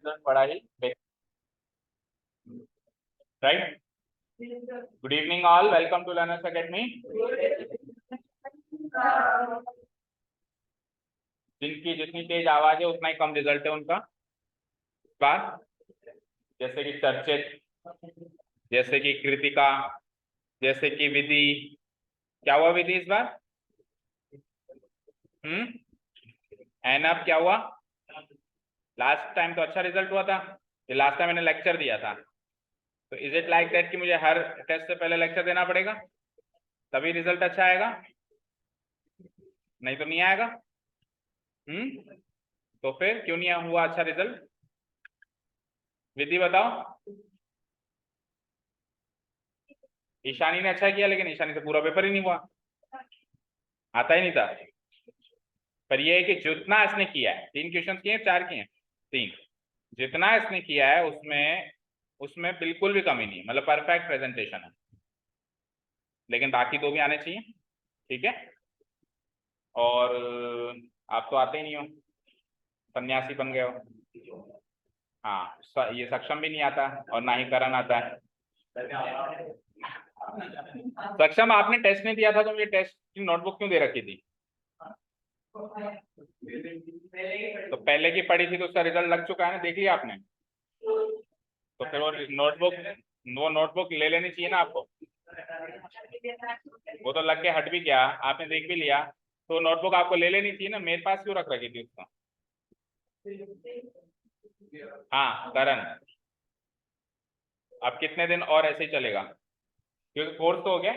बड़ा ही right. Good evening all, welcome to learners academy. जिनकी जितनी तेज आवाज है उतना ही कम रिजल्ट है उनका इस बार। जैसे कि चर्चित, जैसे कि कृतिका, जैसे कि विधि। क्या हुआ विधि इस बार? एनअप क्या हुआ? लास्ट टाइम तो अच्छा रिजल्ट हुआ था। ये लास्ट टाइम मैंने लेक्चर दिया था, तो इज इट लाइक दैट कि मुझे हर टेस्ट से पहले लेक्चर देना पड़ेगा तभी रिजल्ट अच्छा आएगा? नहीं तो नहीं आएगा। तो फिर क्यों नहीं हुआ अच्छा रिजल्ट? विधि बताओ। ईशानी ने अच्छा किया, लेकिन ईशानी से पूरा पेपर ही नहीं हुआ, आता ही नहीं था। पर ये है कि जितना इसने किया है, 3 क्वेश्चन किए, 4 किए, 3, जितना इसने किया है उसमें उसमें बिल्कुल भी कमी नहीं, मतलब परफेक्ट प्रेजेंटेशन है। लेकिन बाकी 2 भी आने चाहिए, ठीक है। और आप तो आते ही नहीं हो, सन्यासी बन गए हो। हाँ, ये सक्षम भी नहीं आता और ना ही करण आता है। सक्षम, आपने टेस्ट नहीं दिया था तो मुझे टेस्ट की नोटबुक क्यों दे रखी थी? तो पहले की पढ़ी थी तो उसका रिजल्ट लग चुका है ना, देख लिया आपने? तो फिर वो नोटबुक ले लेनी चाहिए ना आपको। वो तो लग के हट भी गया, आपने देख भी लिया, तो नोटबुक आपको ले लेनी चाहिए ना, मेरे पास क्यों रख रखी थी उसको? हाँ करण, अब कितने दिन और ऐसे ही चलेगा? क्योंकि कोर्स तो हो गया,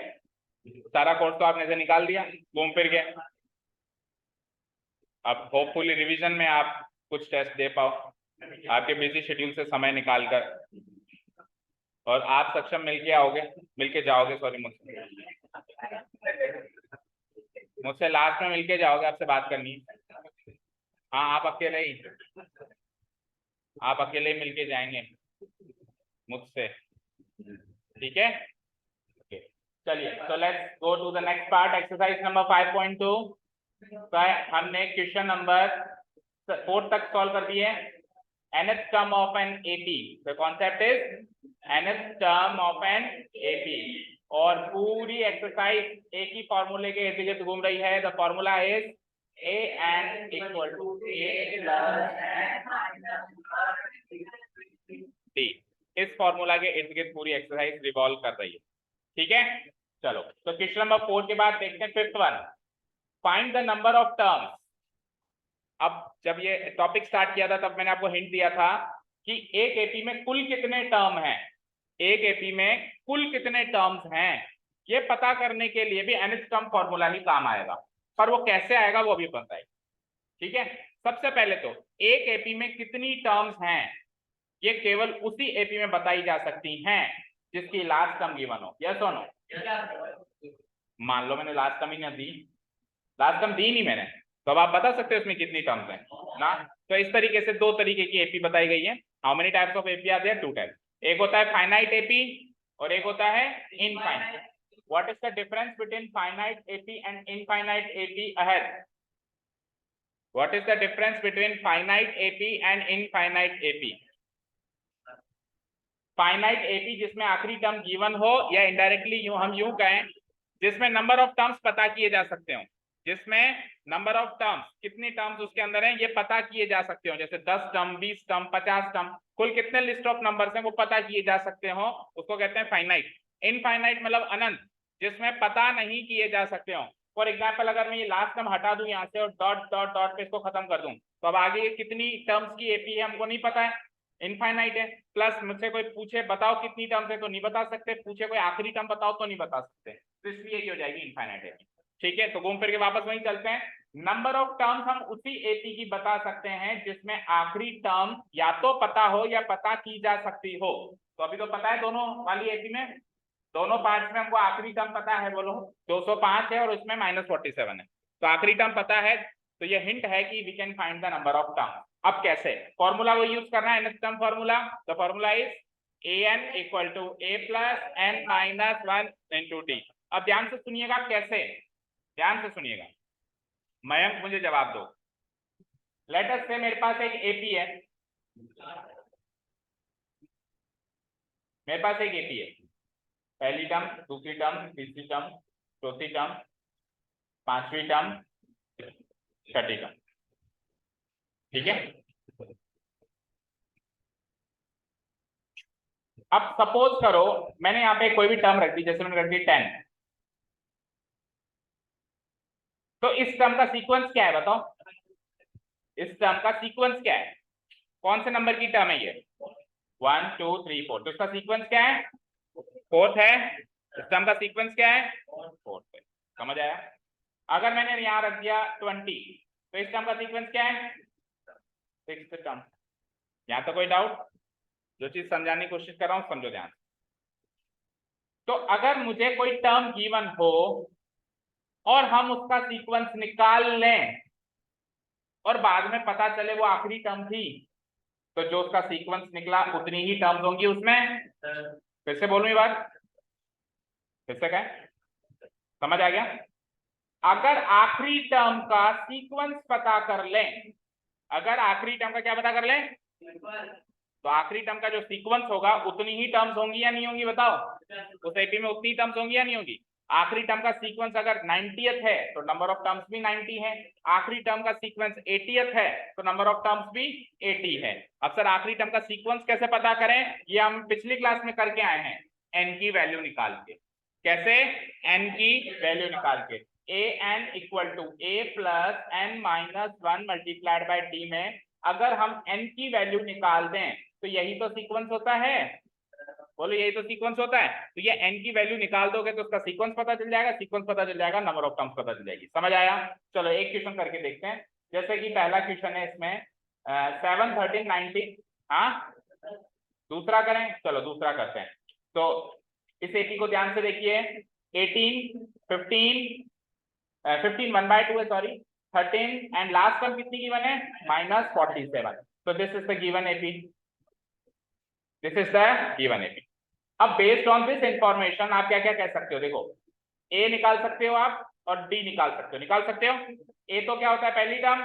सारा कोर्स तो आपने से निकाल दिया घूम फिर के। अब होपफुली रिवीजन में आप कुछ टेस्ट दे पाओ आपके बिजी शेड्यूल से समय निकाल कर, और आप सक्षम मिलके आओगे, मिलके जाओगे, सॉरी, मुझसे लास्ट में मिलके जाओगे, आपसे बात करनी है। हाँ, आप अकेले ही मिलके जाएंगे मुझसे, ठीक है। चलिए, तो let's go to the next part, exercise number 5.2। तो हमने क्वेश्चन नंबर 4 तक सॉल्व कर दिए। nth term of an AP, the concept is nth term of an AP, और पूरी एक्सरसाइज एक ही फॉर्मूले के इर्द गिर्द घूम रही है। The formula is an equal to a plus d। इस फॉर्मूला के इर्द गिर्द पूरी एक्सरसाइज रिवॉल्व कर रही है, ठीक है। चलो, तो क्वेश्चन नंबर 4 के बाद देखते हैं 5th one, find the number of terms. अब जब ये टॉपिक स्टार्ट किया था तब मैंने आपको हिंट दिया था कि एक एपी में कुल कितने टर्म हैं, एक एपी में कुल कितने टर्म्स हैं, ये पता करने के लिए भी nth टर्म फॉर्मूला ही काम आएगा। पर वो कैसे आएगा वो अभी बताइए, ठीक है। सबसे पहले तो एक एपी में कितनी टर्म्स हैं, ये केवल उसी एपी में बताई जा सकती हैं जिसकी लास्ट टर्म गिवन हो। यस और नो? मान लो मैंने लास्ट टर्म ही ना दी, लास्ट टर्म दी नहीं मैंने, तो अब आप बता सकते हो इसमें कितनी टर्म्स हैं ना। तो इस तरीके से 2 तरीके की एपी बताई गई है। How many types of AP are there? 2 types. एक होता है फाइनाइट एपी और एक होता है infinite. What is the difference between finite AP and infinite AP ahead? What is the difference between finite AP and infinite AP? Finite AP जिसमें आखिरी term given हो, या इनडायरेक्टली हम यूं कहें जिसमें नंबर ऑफ टर्म्स पता किए जा सकते हो, जिसमें नंबर ऑफ टर्म्स, कितनी टर्म्स उसके अंदर हैं ये पता किए जा सकते हो, जैसे 10 टर्म, 20 टर्म, 50 टर्म, कुल कितने लिस्ट ऑफ नंबर्स हैं वो पता किए जा सकते हो, उसको कहते हैं फाइनाइट। इनफाइनाइट मतलब अनंत, जिसमें पता नहीं किए जा सकते हो। फॉर एग्जाम्पल, अगर मैं ये लास्ट टर्म हटा दूं यहाँ से और डॉट डॉट डॉट पे इसको खत्म कर दूं, तो अब आगे कितनी टर्म्स की एपी है हमको नहीं पता है, इनफाइनाइट है। प्लस मुझसे कोई पूछे बताओ कितनी टर्म्स है तो नहीं बता सकते, पूछे कोई आखिरी टर्म बताओ तो नहीं बता सकते, तो इसलिए ये हो जाएगी इनफाइनाइट एपी, ठीक है। तो घूम फिर के वापस वहीं चलते हैं। नंबर ऑफ टर्म्स हम उसी एपी की बता सकते हैं जिसमें आखिरी टर्म या तो पता हो या पता की जा सकती हो। तो अभी तो पता है दोनों वाली एपी में, दोनों पार्ट्स में हमको आखिरी टर्म पता है, बोलो 205 है और उसमें -47 है, तो आखिरी टर्म पता है। तो ये हिंट है कि we can find the number of term. अब कैसे? फॉर्मूला वो यूज करना है, nth term formula. The formula is an equal to a plus n minus 1 into d. अब ध्यान से सुनिएगा कैसे, ध्यान से सुनिएगा, मयंक मुझे जवाब दो। लेट अस से मेरे पास एक एपी है, मेरे पास एक एपी है, पहली टर्म, दूसरी टर्म, तीसरी टर्म, चौथी टर्म, पांचवी टर्म, छठी टर्म। ठीक है, अब सपोज करो मैंने यहाँ पे कोई भी टर्म रख दी, जैसे मैंने रख दी 10, तो इस टर्म का सीक्वेंस क्या है बताओ? इस टर्म का सीक्वेंस क्या है? कौन से नंबर की टर्म है ये? 1 2 3 4, तो इसका सीक्वेंस क्या है? फोर्थ है। इस टर्म का सीक्वेंस क्या है? फोर्थ है। समझ आया? अगर मैंने यहाँ रख दिया 20, तो इस टर्म का सीक्वेंस क्या है? Sixth term. यहाँ तो कोई डाउट? जो चीज समझाने की कोशिश कर रहा हूँ समझो ध्यान। तो अगर मुझे कोई टर्म गिवन हो और हम उसका सीक्वेंस निकाल लें और बाद में पता चले वो आखिरी टर्म थी, तो जो उसका सीक्वेंस निकला उतनी ही टर्म्स होंगी उसमें। फिर से बोलूं ये बात, फिर से कहें, समझ आ गया? अगर आखिरी टर्म का सीक्वेंस पता कर लें, अगर आखिरी टर्म का क्या पता कर लें, तो आखिरी टर्म का जो सीक्वेंस होगा उतनी ही टर्म्स होंगी या नहीं होंगी बताओ? उस एपी में उतनी टर्म्स होंगी या नहीं होंगी? आखिरी टर्म का सीक्वेंस अगर 90th है तो नंबर ऑफ टर्म्स भी 90 है। आखिरी टर्म का सीक्वेंस 80th है तो नंबर ऑफ टर्म्स भी 80 है। अब सर आखिरी टर्म का सीक्वेंस कैसे पता करें? ये हम पिछली क्लास में करके आए हैं, एन की वैल्यू निकाल के। कैसे? एन की वैल्यू निकाल के, a n equal to a plus n minus 1 multiplied by d में अगर हम एन की वैल्यू निकाल दें तो यही तो सीक्वेंस होता है। बोलो यही तो सीक्वेंस होता है। तो ये एन की वैल्यू निकाल दोगे तो उसका सीक्वेंस पता चल जाएगा, सीक्वेंस पता चल जाएगा, नंबर ऑफ टर्म्स पता चल जाएगी। समझ आया? चलो एक क्वेश्चन करके देखते हैं। जैसे कि पहला क्वेश्चन है इसमें 7 13 19, हाँ दूसरा करें, चलो दूसरा करते हैं। तो इस एपी को ध्यान से देखिए, 18 15 15 1/2 है, सॉरी 13 एंड लास्ट टर्म कितनी गिवन है? -47। तो this is the given AP, this is the given AP. अब बेस्ड ऑन दिस इंफॉर्मेशन आप क्या क्या कह सकते हो? देखो, ए निकाल सकते हो आप और डी निकाल सकते हो। निकाल सकते हो ए तो क्या होता है? पहली टर्म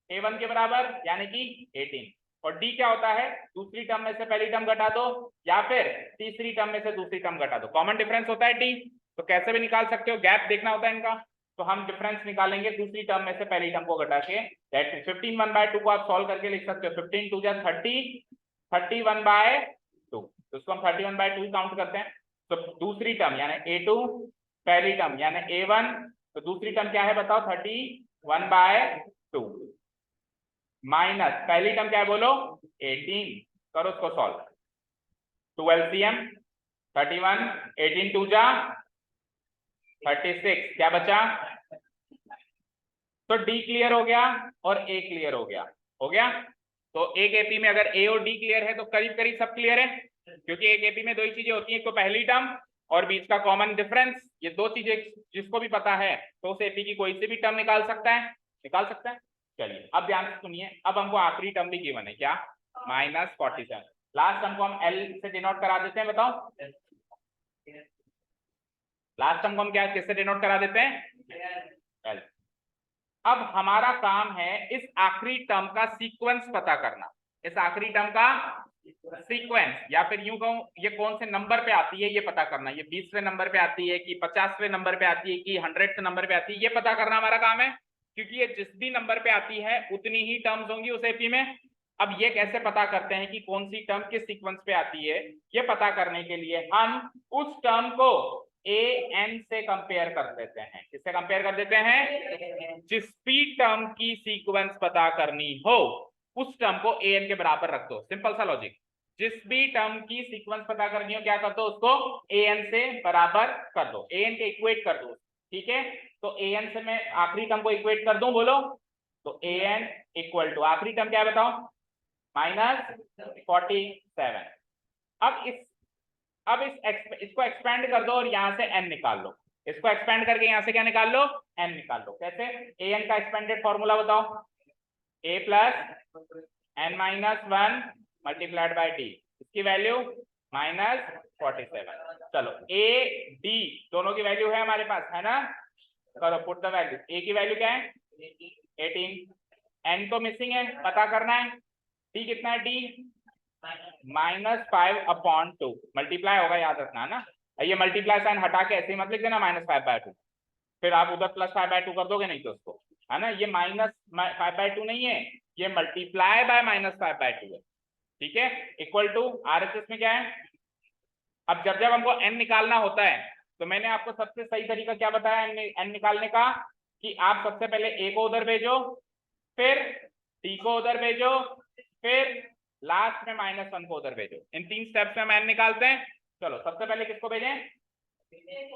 a1 के बराबर यानी कि 18, और डी क्या होता है? दूसरी टर्म में से पहली टर्म घटा दो या फिर तीसरी टर्म में से दूसरी टर्म घटा दो, कॉमन डिफरेंस होता है डी। तो कैसे भी निकाल सकते हो, गैप देखना होता है इनका। तो हम डिफरेंस निकालेंगे दूसरी टर्म में से पहली टर्म को घटा के। दैट मींस 15 1/2 को आप सॉल्व करके लिख सकते हो। 15 2 जा 30, 30 1/2, तो उसको हम 31/2 काउंट करते हैं। तो दूसरी टर्म यानी a2, पहली टर्म यानी a1, तो दूसरी टर्म क्या है बताओ? 31/2 माइनस पहली टर्म क्या है बोलो? 18। करो उसको सॉल्व, 2 LCM 31, 18 2 जा 36, क्या बचा? तो डी क्लियर हो गया और ए क्लियर हो गया। हो गया? तो एक एपी में अगर ए और डी क्लियर है तो करीब करीब सब क्लियर है, क्योंकि एक एपी में दो ही चीजें होती हैं, एक तो पहली टर्म और बीच का कॉमन डिफरेंस। ये दो चीजें जिसको भी पता है तो उस एपी की कोई सी भी टर्म निकाल सकता है, निकाल सकता है। चलिए अब ध्यान से सुनिए, अब हमको आखिरी टर्म भी गिवन है, क्या? -47। लास्ट टर्म को हम एल से डिनोट करा देते हैं, बताओ लास्ट टर्म को हम क्या किससे डिनोट करा देते हैं? एल। अब हमारा काम है इस आखिरी टर्म का सीक्वेंस पता करना, इस आखिरी टर्म का सीक्वेंस, या फिर यूं कहूं ये कौन से नंबर पे आती है ये पता करना। ये 20वें नंबर पे आती है कि 50वें नंबर पे आती है कि 100th नंबर पे आती है, ये पता करना हमारा काम है। क्योंकि ये जिस भी नंबर पे आती है उतनी ही टर्म्स होंगी उस एपी में। अब ये कैसे पता करते हैं कि कौन सी टर्म किस सीक्वेंस पे आती है? ये पता करने के लिए हम उस टर्म को ए एन से कंपेयर कर देते हैं। किससे कंपेयर कर देते हैं? जिस भी टर्म की सीक्वेंस पता करनी हो उस टर्म को ए एन के बराबर रख दो, सिंपल सा लॉजिक। जिस भी टर्म की सीक्वेंस पता करनी हो क्या कर दो? उसको ए एन से बराबर कर दो, ए एन के इक्वेट कर दो। ठीक है, तो ए एन से मैं आखिरी टर्म को इक्वेट कर दूं, बोलो। तो ए एन इक्वल टू आखिरी टर्म क्या है बताओ? -47। अब इसको एक्सपेंड कर दो और यहां से n निकाल लो। इसको एक्सपेंड करके यहां से क्या निकाल लो? n निकाल लो। कैसे? an का एक्सपेंडेड फॉर्मूला बताओ? a plus n minus 1 multiplied by D, इसकी वैल्यू -47। चलो a d दोनों की वैल्यू है हमारे पास, है ना? करो पुट द वैल्यू। a की वैल्यू क्या है? 18, n तो मिसिंग है, पता करना है। टी कितना है, टी -5/2 मल्टीप्लाई होगा, याद रखना ना। ये मल्टीप्लाई साइन हटा के ऐसे ही मत लिख देना -5/2, फिर आप उधर +5/2 कर दोगे नहीं तो उसको, है ना। ये -5/2 नहीं है, ये मल्टीप्लाई बाय -5/2 है, ठीक है। इक्वल टू RHS में क्या है, अब जब जब हमको n निकालना होता है तो मैंने आपको सबसे सही तरीका क्या बताया n निकालने का, कि आप सबसे पहले a को उधर भेजो, फिर t को उधर भेजो, फिर लास्ट में -1 को उधर भेजो। इन 3 स्टेप्स में हम n निकालते हैं। चलो सबसे पहले किसको भेजें,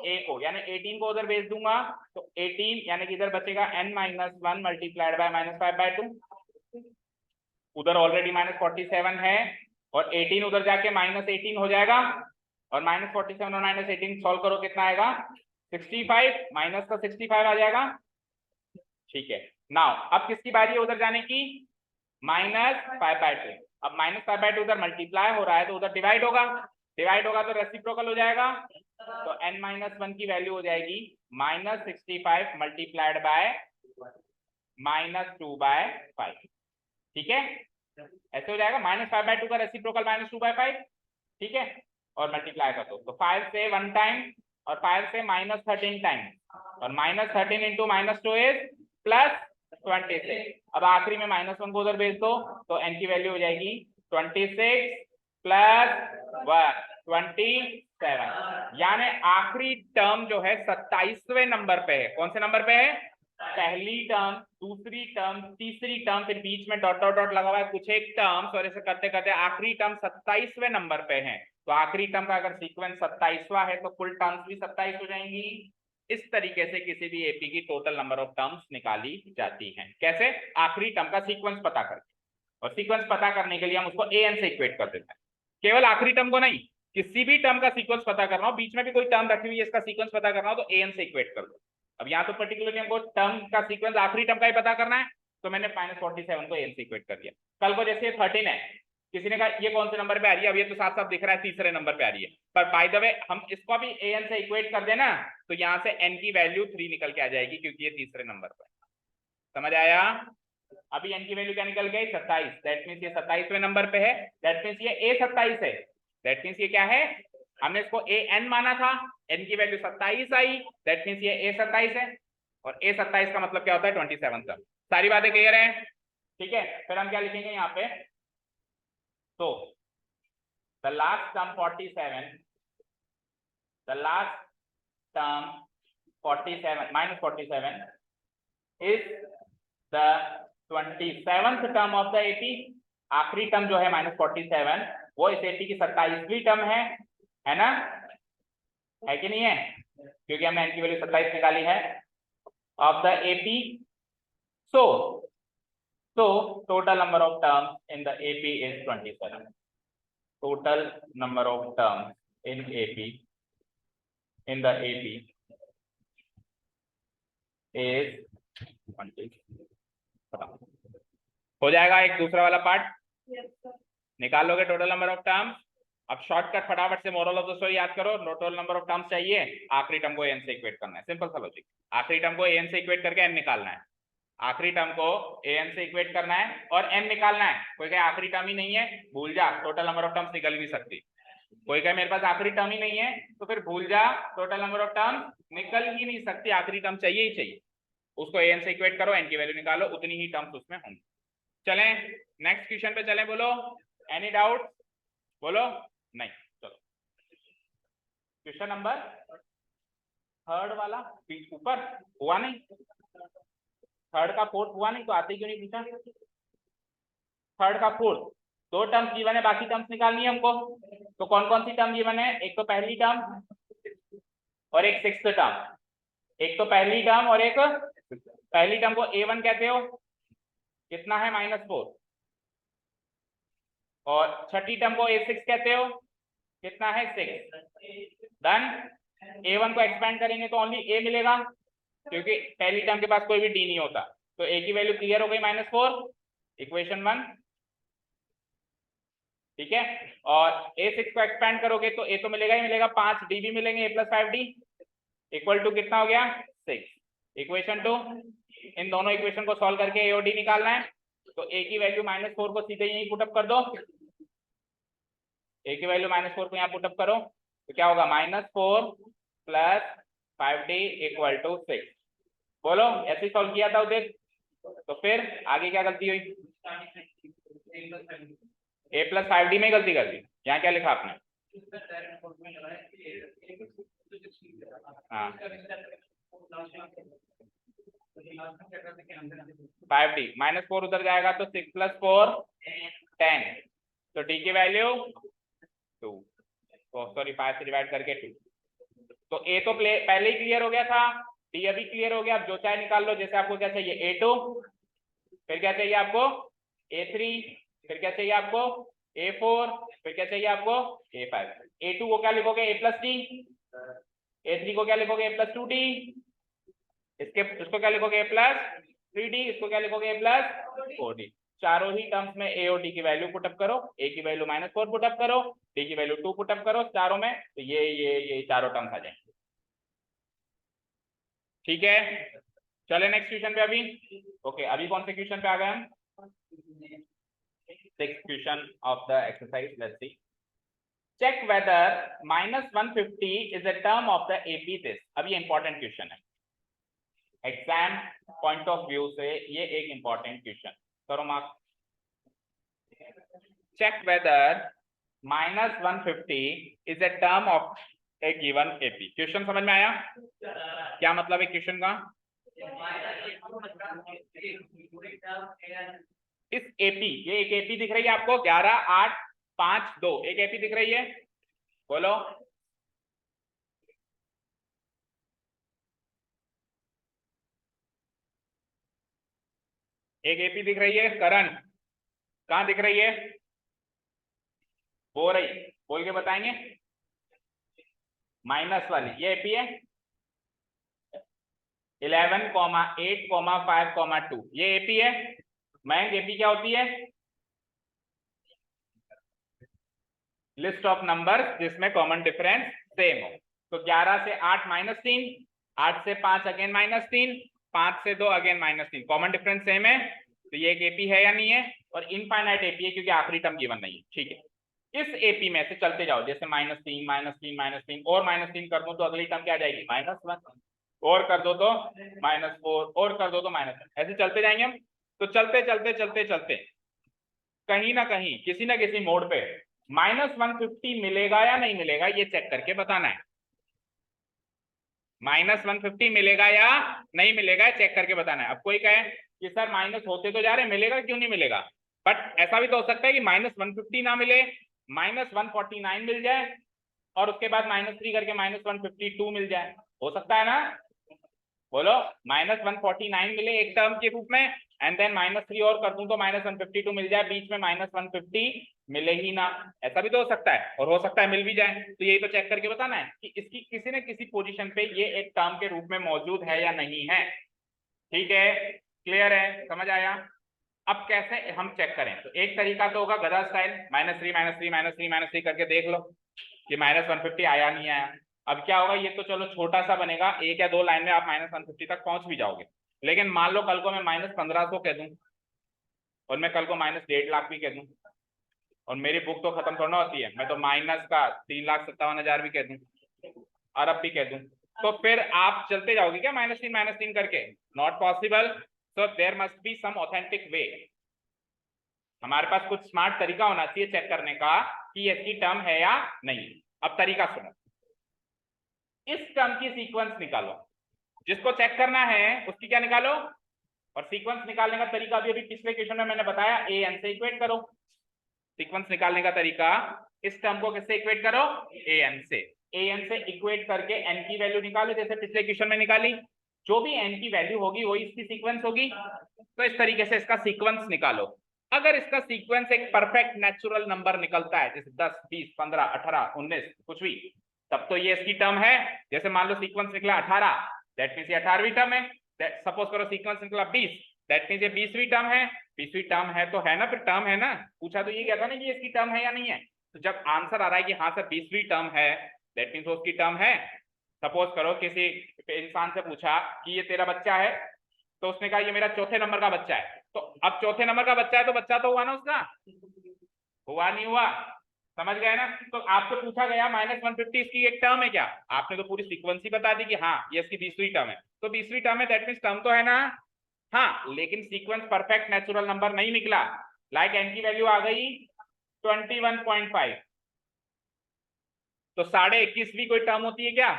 a को, यानी 18 को उधर भेज दूंगा, तो 18 यानी कि इधर बचेगा n-1 मल्टीप्लाइड बाय -5/2, उधर ऑलरेडी -47 है, और 18 उधर जाके -18 हो जाएगा, और -47 और -18 सॉल्व करो कितना आएगा, 65, माइनस का 65 आ जाएगा, ठीक है। नाउ अब किसकी बारी है उधर जाने की, -5/2। अब -5/2 उधर मल्टीप्लाई हो रहा है तो उधर डिवाइड होगा तो रेसिप्रोकल हो जाएगा, तो n-1 की वैल्यू हो जाएगी -65 मल्टीप्लाइड बाय -2/5, ठीक है। ऐसे हो जाएगा, -5/2 का रेसिप्रोकल -2/5, ठीक है, और मल्टीप्लाई कर दो, तो 5 से 1 टाइम और 5 से -13 टाइम, और -13 इंटू -2 इज +26। अब आखिरी में -1 को उधर भेज दो तो n की वैल्यू हो जाएगी 26 + 1 27, यानी आखिरी टर्म जो है 27वें नंबर पे है। कौन से नंबर पे है, पहली टर्म, दूसरी टर्म, तीसरी टर्म, फिर बीच में डॉट डॉट डॉट लगा हुआ है कुछ एक टर्म्स, और ऐसे करते करते आखिरी टर्म 27वें नंबर पे है। तो आखिरी टर्म का अगर सीक्वेंस 27वां है तो कुल टर्म्स भी 27 हो जाएंगी। इस तरीके से किसी भी एपी की टोटल नंबर ऑफ टर्म्स निकाली जाती हैं। कैसे, आखिरी टर्म का सीक्वेंस पता करके, और सीक्वेंस पता करने के लिए हम उसको an से इक्वेट कर देते हैं। केवल आखिरी टर्म को नहीं, किसी भी टर्म का सीक्वेंस पता करना हो, बीच में भी कोई टर्म रखी हुई है इसका सीक्वेंस पता करना हो तो an से इक्वेट कर दो। अब यहाँ तो पर्टिकुलरली हमको टर्म का सीक्वेंस आखिरी टर्म का ही पता करना है, तो मैंने -47 को an से इक्वेट कर दिया। कल को जैसे 13 है, किसी ने कहा ये कौन से नंबर पे आ रही है, अब ये तो साफ साफ दिख रहा है तीसरे नंबर पे आ रही है, पर बाय द वे हम इसको भी an से इक्वेट कर देना तो यहाँ से n की वैल्यू 3 निकल के आ जाएगी, क्योंकि ये तीसरे नंबर पर। समझ आया, अभी n की वैल्यू क्या निकल गई, 27, दैट मीन्स ये 27वें नंबर पे है, दैट मीन्स ये a27 है, दैट मीन्स ये क्या है, हमने इसको an माना था, n की वैल्यू 27 आई, दैट मीन्स ये a27 है, और a27 का मतलब क्या होता है 27 का। सारी बातें क्लियर है, ठीक है। फिर हम क्या लिखेंगे यहाँ पे, तो the last term 47, the last term 47 -47 is the 27th term of the AP. आखिरी टर्म जो है -47 वो इस एपी की 27वीं टर्म है ना, है कि नहीं है, क्योंकि हमने n की वैल्यू 27 निकाली है of the AP. So total number of terms in the AP is 27. Total number of terms in the AP is 27. हो जाएगा एक दूसरा वाला पार्ट, निकाल लोगे टोटल नंबर ऑफ टर्म्स। अब शॉर्टकट फटाफट से मोरल ऑफ द स्टोरी याद करो, टोटल नंबर ऑफ टर्म्स चाहिए, आखिरी टर्म को n से इक्वेट करना है, सिंपल सा लॉजिक। आखिरी टर्म को n से इक्वेट करके n निकालना है, आखिरी टर्म को an से इक्वेट करना है और n निकालना है। कोई कहे आखिरी टर्म ही नहीं है, भूल जा, टोटल नंबर ऑफ टर्म्स निकल नहीं सकती। कोई कहे मेरे पास आखिरी टर्म ही नहीं है, तो फिर भूल जा, टोटल नंबर ऑफ टर्म्स निकल ही नहीं सकती, आखिरी टर्म चाहिए ही चाहिए। उसको an से इक्वेट करो, n की वैल्यू निकालो, उतनी ही टर्म्स उसमें होंगी। चलें नेक्स्ट क्वेश्चन पे चलें, बोलो एनी डाउट, बोलो नहीं। चलो क्वेश्चन नंबर 3 वाला ऊपर हुआ नहीं, 3 का 4 हुआ नहीं, तो आते क्यों नहीं पूछा। 3 का 4 2 टर्म्स गिवन है, बाकी टर्म्स निकालनी है हमको। तो कौन कौन सी टर्म गिवन है, एक तो पहली टर्म और एक 6th टर्म, एक तो पहली टर्म और एक, पहली टर्म को a1 कहते हो, कितना है -4, और छठी टर्म को a6 कहते हो, कितना है 6। डन, a1 को एक्सपेंड करेंगे तो ओनली a मिलेगा, क्योंकि पहली टर्म के पास कोई भी d नहीं होता, तो a की वैल्यू क्लियर हो गई -4, इक्वेशन 1, ठीक है। और a6 को एक्सपेंड करोगे तो a तो मिलेगा ही मिलेगा, 5d भी मिलेंगे, a + 5d इक्वल टू कितना हो गया 6, इक्वेशन 2। इन दोनों इक्वेशन को सॉल्व करके a और d निकालना है, तो ए की वैल्यू -4 को सीधे यहीं पुटअप कर दो, ए की वैल्यू -4 को यहाँ पुटअप करो, तो क्या होगा -4 + 5d = 6। बोलो ऐसे सॉल्व किया था उधर, तो फिर आगे क्या गलती हुई? a + 5d में गलती कर दी। यहाँ क्या लिखा आपने? हाँ 5d -4 उधर जाएगा तो 6 + 4 10, तो d की वैल्यू 2, तो सॉरी 5 से डिवाइड करके 2। तो a तो पहले ही क्लियर हो गया था, d अभी क्लियर हो गया। अब जो चाहे निकाल लो, जैसे आपको क्या चाहिए a2, फिर क्या चाहिए आपको a3, फिर क्या चाहिए आपको a4, फिर क्या चाहिए आपको a5। a2 को क्या लिखोगे a + d, a3 को क्या लिखोगे a + 2d, इसको क्या लिखोगे a + 3d, इसको क्या लिखोगे a + 4d। चारों ही टर्म्स में a और d की वैल्यू पुटअप करो, a की वैल्यू -4 पुटअप करो, d की वैल्यू 2 पुटअप करो चारों में, तो ये चारों टर्म्स आ जाएंगे। ठीक है, चले नेक्स्ट क्वेश्चन पे अभी। ओके, अभी कौन से क्वेश्चन पे आ गए हम? 6th question of the exercise. Let's see. Check whether -150 is a term of the AP this. अब ये इंपॉर्टेंट क्वेश्चन है, एग्जाम पॉइंट ऑफ व्यू से ये एक इंपॉर्टेंट क्वेश्चन। करो mark. Check whether -150 is a term of a given AP. Question समझ में आया? क्या मतलब है क्वेश्चन का? इस एपी, ये एक एपी दिख रही है आपको 11 8 5 2, एक एपी दिख रही है, बोलो। एक एपी दिख रही है करण, कहां दिख रही है? हो रही, बोल के बताएंगे। माइनस वाली ये एपी है 11, 8, 5, 2, ये एपी है। मैंग एपी क्या होती है? लिस्ट ऑफ नंबर्स जिसमें कॉमन डिफरेंस सेम हो। तो 11 से 8 -3, 8 से 5 अगेन -3, 5 से 2 अगेन -3, कॉमन डिफरेंस सेम है, तो ये एक एपी है या नहीं है? और इनफाइनाइट एपी है क्योंकि आखिरी टर्म गिवन नहीं है। ठीक है, इस एपी में से चलते जाओ, जैसे -3 -3 -3 और -3 कर दो तो अगली टर्म क्या आ जाएगी? -1, और कर दो तो -4, और कर दो तो -1, ऐसे चलते जाएंगे हम। तो चलते चलते चलते चलते कहीं ना कहीं किसी ना किसी मोड पे -150 मिलेगा या नहीं मिलेगा, ये चेक करके बताना है। -150 मिलेगा या नहीं मिलेगा, चेक करके बताना है। अब कोई कहे कि सर माइनस होते तो जा रहे, मिलेगा क्यों नहीं मिलेगा? बट ऐसा भी तो हो सकता है कि -150 ना मिले, -149 मिल जाए, और उसके बाद -3 करके -152 मिल जाए, हो सकता है ना? बोलो, -149 मिले एक टर्म के रूप में, एंड देन -3 और कर दूं तो -152 मिल जाए, बीच में -150 मिले ही ना, ऐसा भी तो हो सकता है। और हो सकता है मिल भी जाए, तो यही तो चेक करके बताना है कि इसकी किसी न किसी पोजीशन पे ये एक टर्म के रूप में मौजूद है या नहीं है। ठीक है, क्लियर है, समझ आया? अब कैसे हम चेक करें? तो एक तरीका तो होगा गधा स्टाइल, -3 -3 करके देख लो कि -150 आया नहीं आया। अब क्या होगा, ये तो चलो छोटा सा बनेगा, एक या दो लाइन में आप -150 तक पहुंच भी जाओगे, लेकिन मान लो कल को मैं -1500 कह दूं, और मैं कल को -1.5 लाख भी कह दूं, और मेरी बुक तो खत्म थोड़ा होती है, मैं तो माइनस का 3,57,000 भी कह दूं, अरब भी कह दूं, तो फिर आप चलते जाओगे क्या -3 करके? Not possible. So there must be some authentic way. हमारे पास कुछ स्मार्ट तरीका होना चाहिए चेक करने का कि इसकी टर्म है या नहीं। अब तरीका सुनो, इस टर्म की सीक्वेंस निकालो, जिसको चेक करना है उसकी क्या निकालो, और सीक्वेंस निकालने का तरीका भी अभी पिछले क्वेश्चन में मैंने बताया, ए एन से इक्वेट करो। सीक्वेंस निकालने का तरीका, इस टर्म को किससे इक्वेट करो? ए एन से। ए एन से इक्वेट करके एन की वैल्यू निकालो, जैसे पिछले क्वेश्चन में निकाली। जो भी एन की वैल्यू होगी वही इसकी सीक्वेंस होगी, तो इस तरीके से इसका सीक्वेंस निकालो। अगर इसका सीक्वेंस एक परफेक्ट नेचुरल नंबर निकलता है, जैसे 10, 20, 15, 18, 19 कुछ भी, तब तो ये इसकी टर्म है। जैसे मान लो सीक्वेंस निकला 18, दैट मींस ये 18वीं टर्म है। सपोज करो सीक्वेंस निकला 20, दैट मींस ये 20वीं टर्म है। 20वीं टर्म है तो है ना, फिर टर्म है ना। पूछा तो ये क्या था ना कि इसकी टर्म है या नहीं है, तो जब आंसर आ रहा है कि हाँ सर 20वीं टर्म है, दैट मींस उसकी टर्म है। सपोज करो किसी इंसान से पूछा कि ये तेरा बच्चा है, तो उसने कहा ये मेरा चौथे नंबर का बच्चा है। तो अब चौथे नंबर का बच्चा है तो बच्चा तो हुआ ना उसका, हुआ नहीं हुआ, समझ गए ना। तो आपसे पूछा गया -150 इसकी एक टर्म है क्या, आपने तो पूरी सीक्वेंस ही बता दी कि हाँ ये इसकी 20वीं टर्म है, तो 20वीं टर्म है, दैट मींस टर्म तो है ना। हाँ, लेकिन सीक्वेंस परफेक्ट नेचुरल नंबर नहीं निकला। लाइक एन की वैल्यू आ गई 21.5, तो 21.5 कोई टर्म होती है क्या,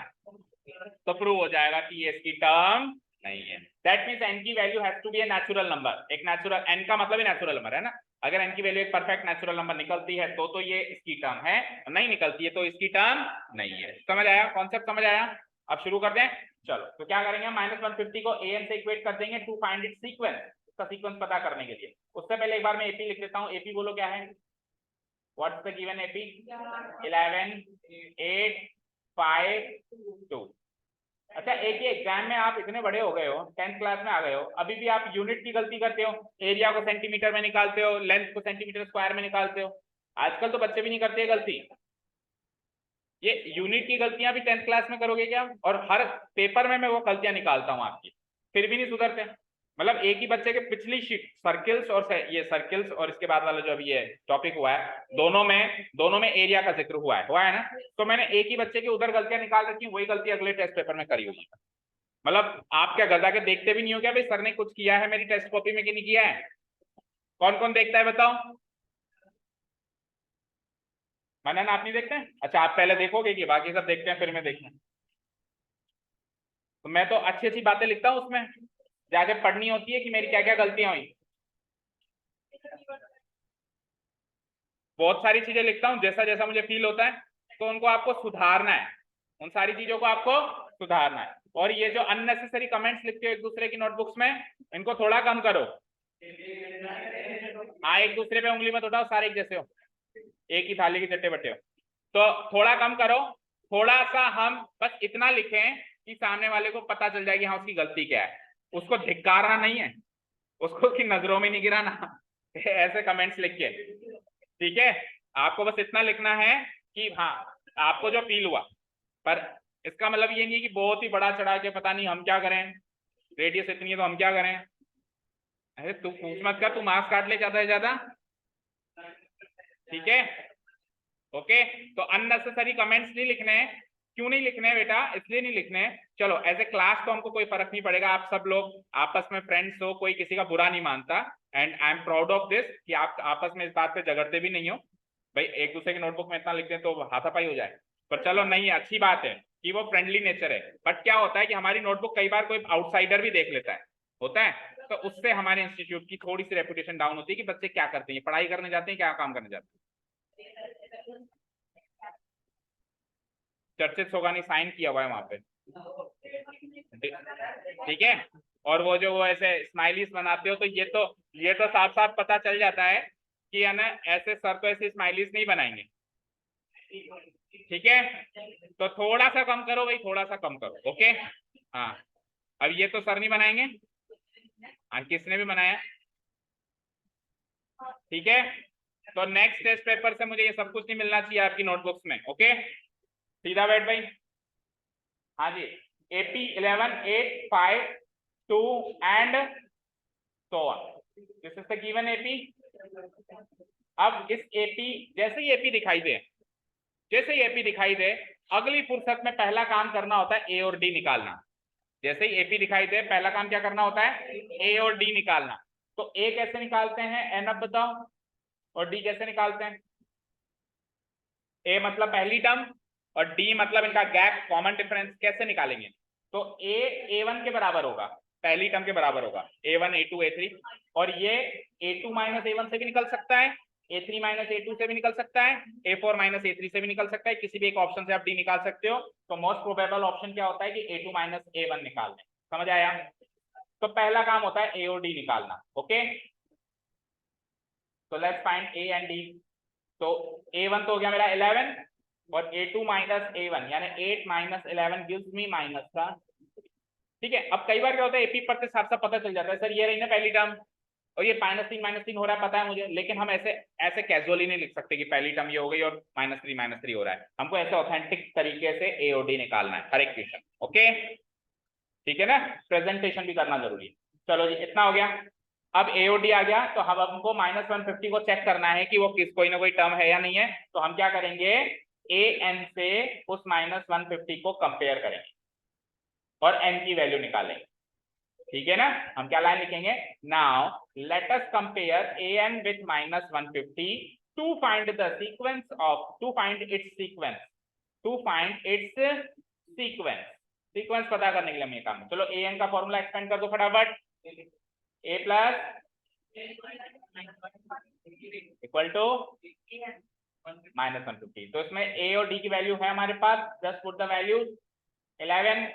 तो प्रूव हो जाएगा कि ये इसकी टर्म नहीं है। दैट मींस एन की value has to be a natural number, एक नेचुरल, एन का मतलब ही नेचुरल नंबर है ना। अगर एन की वैल्यू एक परफेक्ट नेचुरल नंबर निकलती है तो ये इसकी टर्म है, नहीं निकलती है तो इसकी टर्म नहीं है। समझ आया, कॉन्सेप्ट समझ आया। अब शुरू करते हैं, चलो। तो क्या करेंगे, -150 को an से इक्वेट कर देंगे टू फाइंड इट सीक्वेंस, उसका सीक्वेंस पता करने के लिए। उससे पहले एक बार मैं एपी लिख देता हूँ। एपी बोलो क्या है, व्हाट्स द गिवन एपी, 11 8 5 2। अच्छा, एक ही एग्जाम में आप इतने बड़े हो गए हो, 10th क्लास में आ गए हो, अभी भी आप यूनिट की गलती करते हो, एरिया को सेंटीमीटर में निकालते हो, लेंथ को सेंटीमीटर स्क्वायर में निकालते हो। आजकल तो बच्चे भी नहीं करते गलती। ये यूनिट की गलतियां भी 10th क्लास में करोगे क्या, और हर पेपर में मैं वो गलतियां निकालता हूं आपकी, फिर भी नहीं सुधरते। मतलब एक ही बच्चे के पिछली शीट सर्किल्स और ये सर्किल्स और इसके बाद वाला जो अभी ये टॉपिक हुआ है, दोनों में एरिया का जिक्र हुआ है ना। तो मैंने एक ही बच्चे की उधर गलतियां निकाल रखी, वही गलती अगले टेस्ट पेपर में करी हुई है। मतलब आप क्या गजा के देखते भी नहीं हो क्या भाई सर ने कुछ किया है मेरी टेस्ट कॉपी में कि नहीं किया है? कौन कौन देखता है बताओ? मनन आप नहीं देखते हैं? अच्छा, आप पहले देखोगे कि बाकी सब देखते हैं फिर मैं देखूं? तो मैं तो अच्छी अच्छी बातें लिखता हूँ उसमें, जाके पढ़नी होती है कि मेरी क्या क्या गलतियां हुई। बहुत सारी चीजें लिखता हूँ, जैसा जैसा मुझे फील होता है, तो उनको आपको सुधारना है, उन सारी चीजों को आपको सुधारना है। और ये जो अननेसेसरी कमेंट्स लिखते हो एक दूसरे की नोटबुक्स में, इनको थोड़ा कम करो। हाँ, एक दूसरे पे उंगली मत उठाओ, सारे एक जैसे हो, एक ही थाली के चट्टे बट्टे हो, तो थोड़ा कम करो। थोड़ा सा हम बस इतना लिखें कि सामने वाले को पता चल जाए कि हाँ उसकी गलती क्या है, उसको धिक्कारना नहीं है, उसको उसकी नजरों में नहीं गिराना ऐसे कमेंट्स लिख के, ठीक है। आपको बस इतना लिखना है कि हाँ आपको जो फील हुआ, पर इसका मतलब ये नहीं है कि बहुत ही बड़ा चढ़ा के पता नहीं हम क्या करें, रेडियस इतनी है तो हम क्या करें। अरे तू पूछ मत कर, तू मार्क्स काट ले ज्यादा से ज्यादा, ठीक है। ओके, तो अननेसेसरी कमेंट्स नहीं लिखने हैं। क्यों नहीं लिखने हैं बेटा, इसलिए नहीं लिखने हैं, चलो एज ए क्लास तो हमको कोई फर्क नहीं पड़ेगा, आप सब लोग आपस में फ्रेंड्स हो, कोई किसी का बुरा नहीं मानता, and I am proud of this कि आप आपस में इस बात पे झगड़ते भी नहीं हो। भाई एक दूसरे की नोटबुक में इतना लिखते हैं तो हाथापाई हो जाए, पर चलो नहीं, अच्छी बात है कि वो फ्रेंडली नेचर है। बट क्या होता है कि हमारी नोटबुक कई बार कोई आउटसाइडर भी देख लेता है, होता है, तो उससे हमारे इंस्टीट्यूट की थोड़ी सी रेपुटेशन डाउन होती है कि बच्चे क्या करते हैं, पढ़ाई करने जाते हैं क्या काम करने जाते हैं। चर्चित सोगानी साइन किया हुआ है वहां पे, ठीक है। और वो जो वो ऐसे स्माइलीज बनाते हो, तो ये तो साफ साफ पता चल जाता है कि है ना, ऐसे सर तो ऐसे स्माइलीज नहीं बनाएंगे, ठीक है। तो थोड़ा सा कम करो भाई, थोड़ा सा कम करो, ओके। हाँ, अब ये तो सर नहीं बनाएंगे, हाँ किसने भी बनाया, ठीक है। तो नेक्स्ट टेस्ट पेपर से मुझे ये सब कुछ नहीं मिलना चाहिए आपकी नोटबुक्स में, ओके। सीधा बैठ भाई। हाँ जी, AP 11 8 5 2 and so on, this is the given AP। अब इस AP, जैसे ही AP दिखाई दे, जैसे ही AP दिखाई दे, अगली फुर्सत में पहला काम करना होता है A और D निकालना। जैसे ही AP दिखाई दे, पहला काम क्या करना होता है, A और D निकालना। तो A कैसे निकालते हैं, N अब बताओ, और D कैसे निकालते हैं? A मतलब पहली टर्म और D मतलब इनका गैप, कॉमन डिफरेंस, कैसे निकालेंगे? तो A A1 के बराबर होगा, पहली टर्म के बराबर होगा, A1 A2 A3, और ये A2 माइनस A1 से भी निकल सकता है, A3 माइनस A2 से भी निकल सकता है, A4 माइनस A3 से भी निकल सकता है, किसी भी एक ऑप्शन से आप D निकाल सकते हो। तो मोस्ट प्रोबेबल ऑप्शन क्या होता है कि A2 माइनस A1 निकाल लें, समझ आया? तो पहला काम होता है A और D निकालना, ओके। तो let's find A and D। तो A1 तो हो गया मेरा 11, और A2 माइनस A1 यानी 8 माइनस 11 गिव्स मी माइनस का, ठीक है। अब कई बार क्या होता है, एपी पढ़ते साथ साथ पता चल जाता है, सर ये रही ना पहली टर्म, और ये -3 हो रहा है, पता है मुझे, लेकिन हम ऐसे ऐसे कैजुअली नहीं लिख सकते कि पहली टर्म ये हो गई और -3 हो रहा है। हमको ऐसे ऑथेंटिक तरीके से A और D निकालना है हर एक क्वेश्चन, ओके, ठीक है ना। प्रेजेंटेशन भी करना जरूरी है। चलो जी इतना हो गया। अब एओडी आ गया, तो हम हमको -150 को चेक करना है कि वो किस कोई ना कोई टर्म है या नहीं है। तो हम क्या करेंगे, ए एन से उस -150 को कंपेयर करेंगे और एन की वैल्यू निकालेंगे। ठीक है ना, हम क्या लाइन लिखेंगे, now let us compare a n with -150 to find the sequence of to find its sequence to find its sequence पता करने के लिए हम ये काम। चलो ए एन का फॉर्मूला एक्सपेंड कर दो फटाफट। A plus equal to -150। तो इसमें ए और डी की वैल्यू है हमारे पास, just put the value 11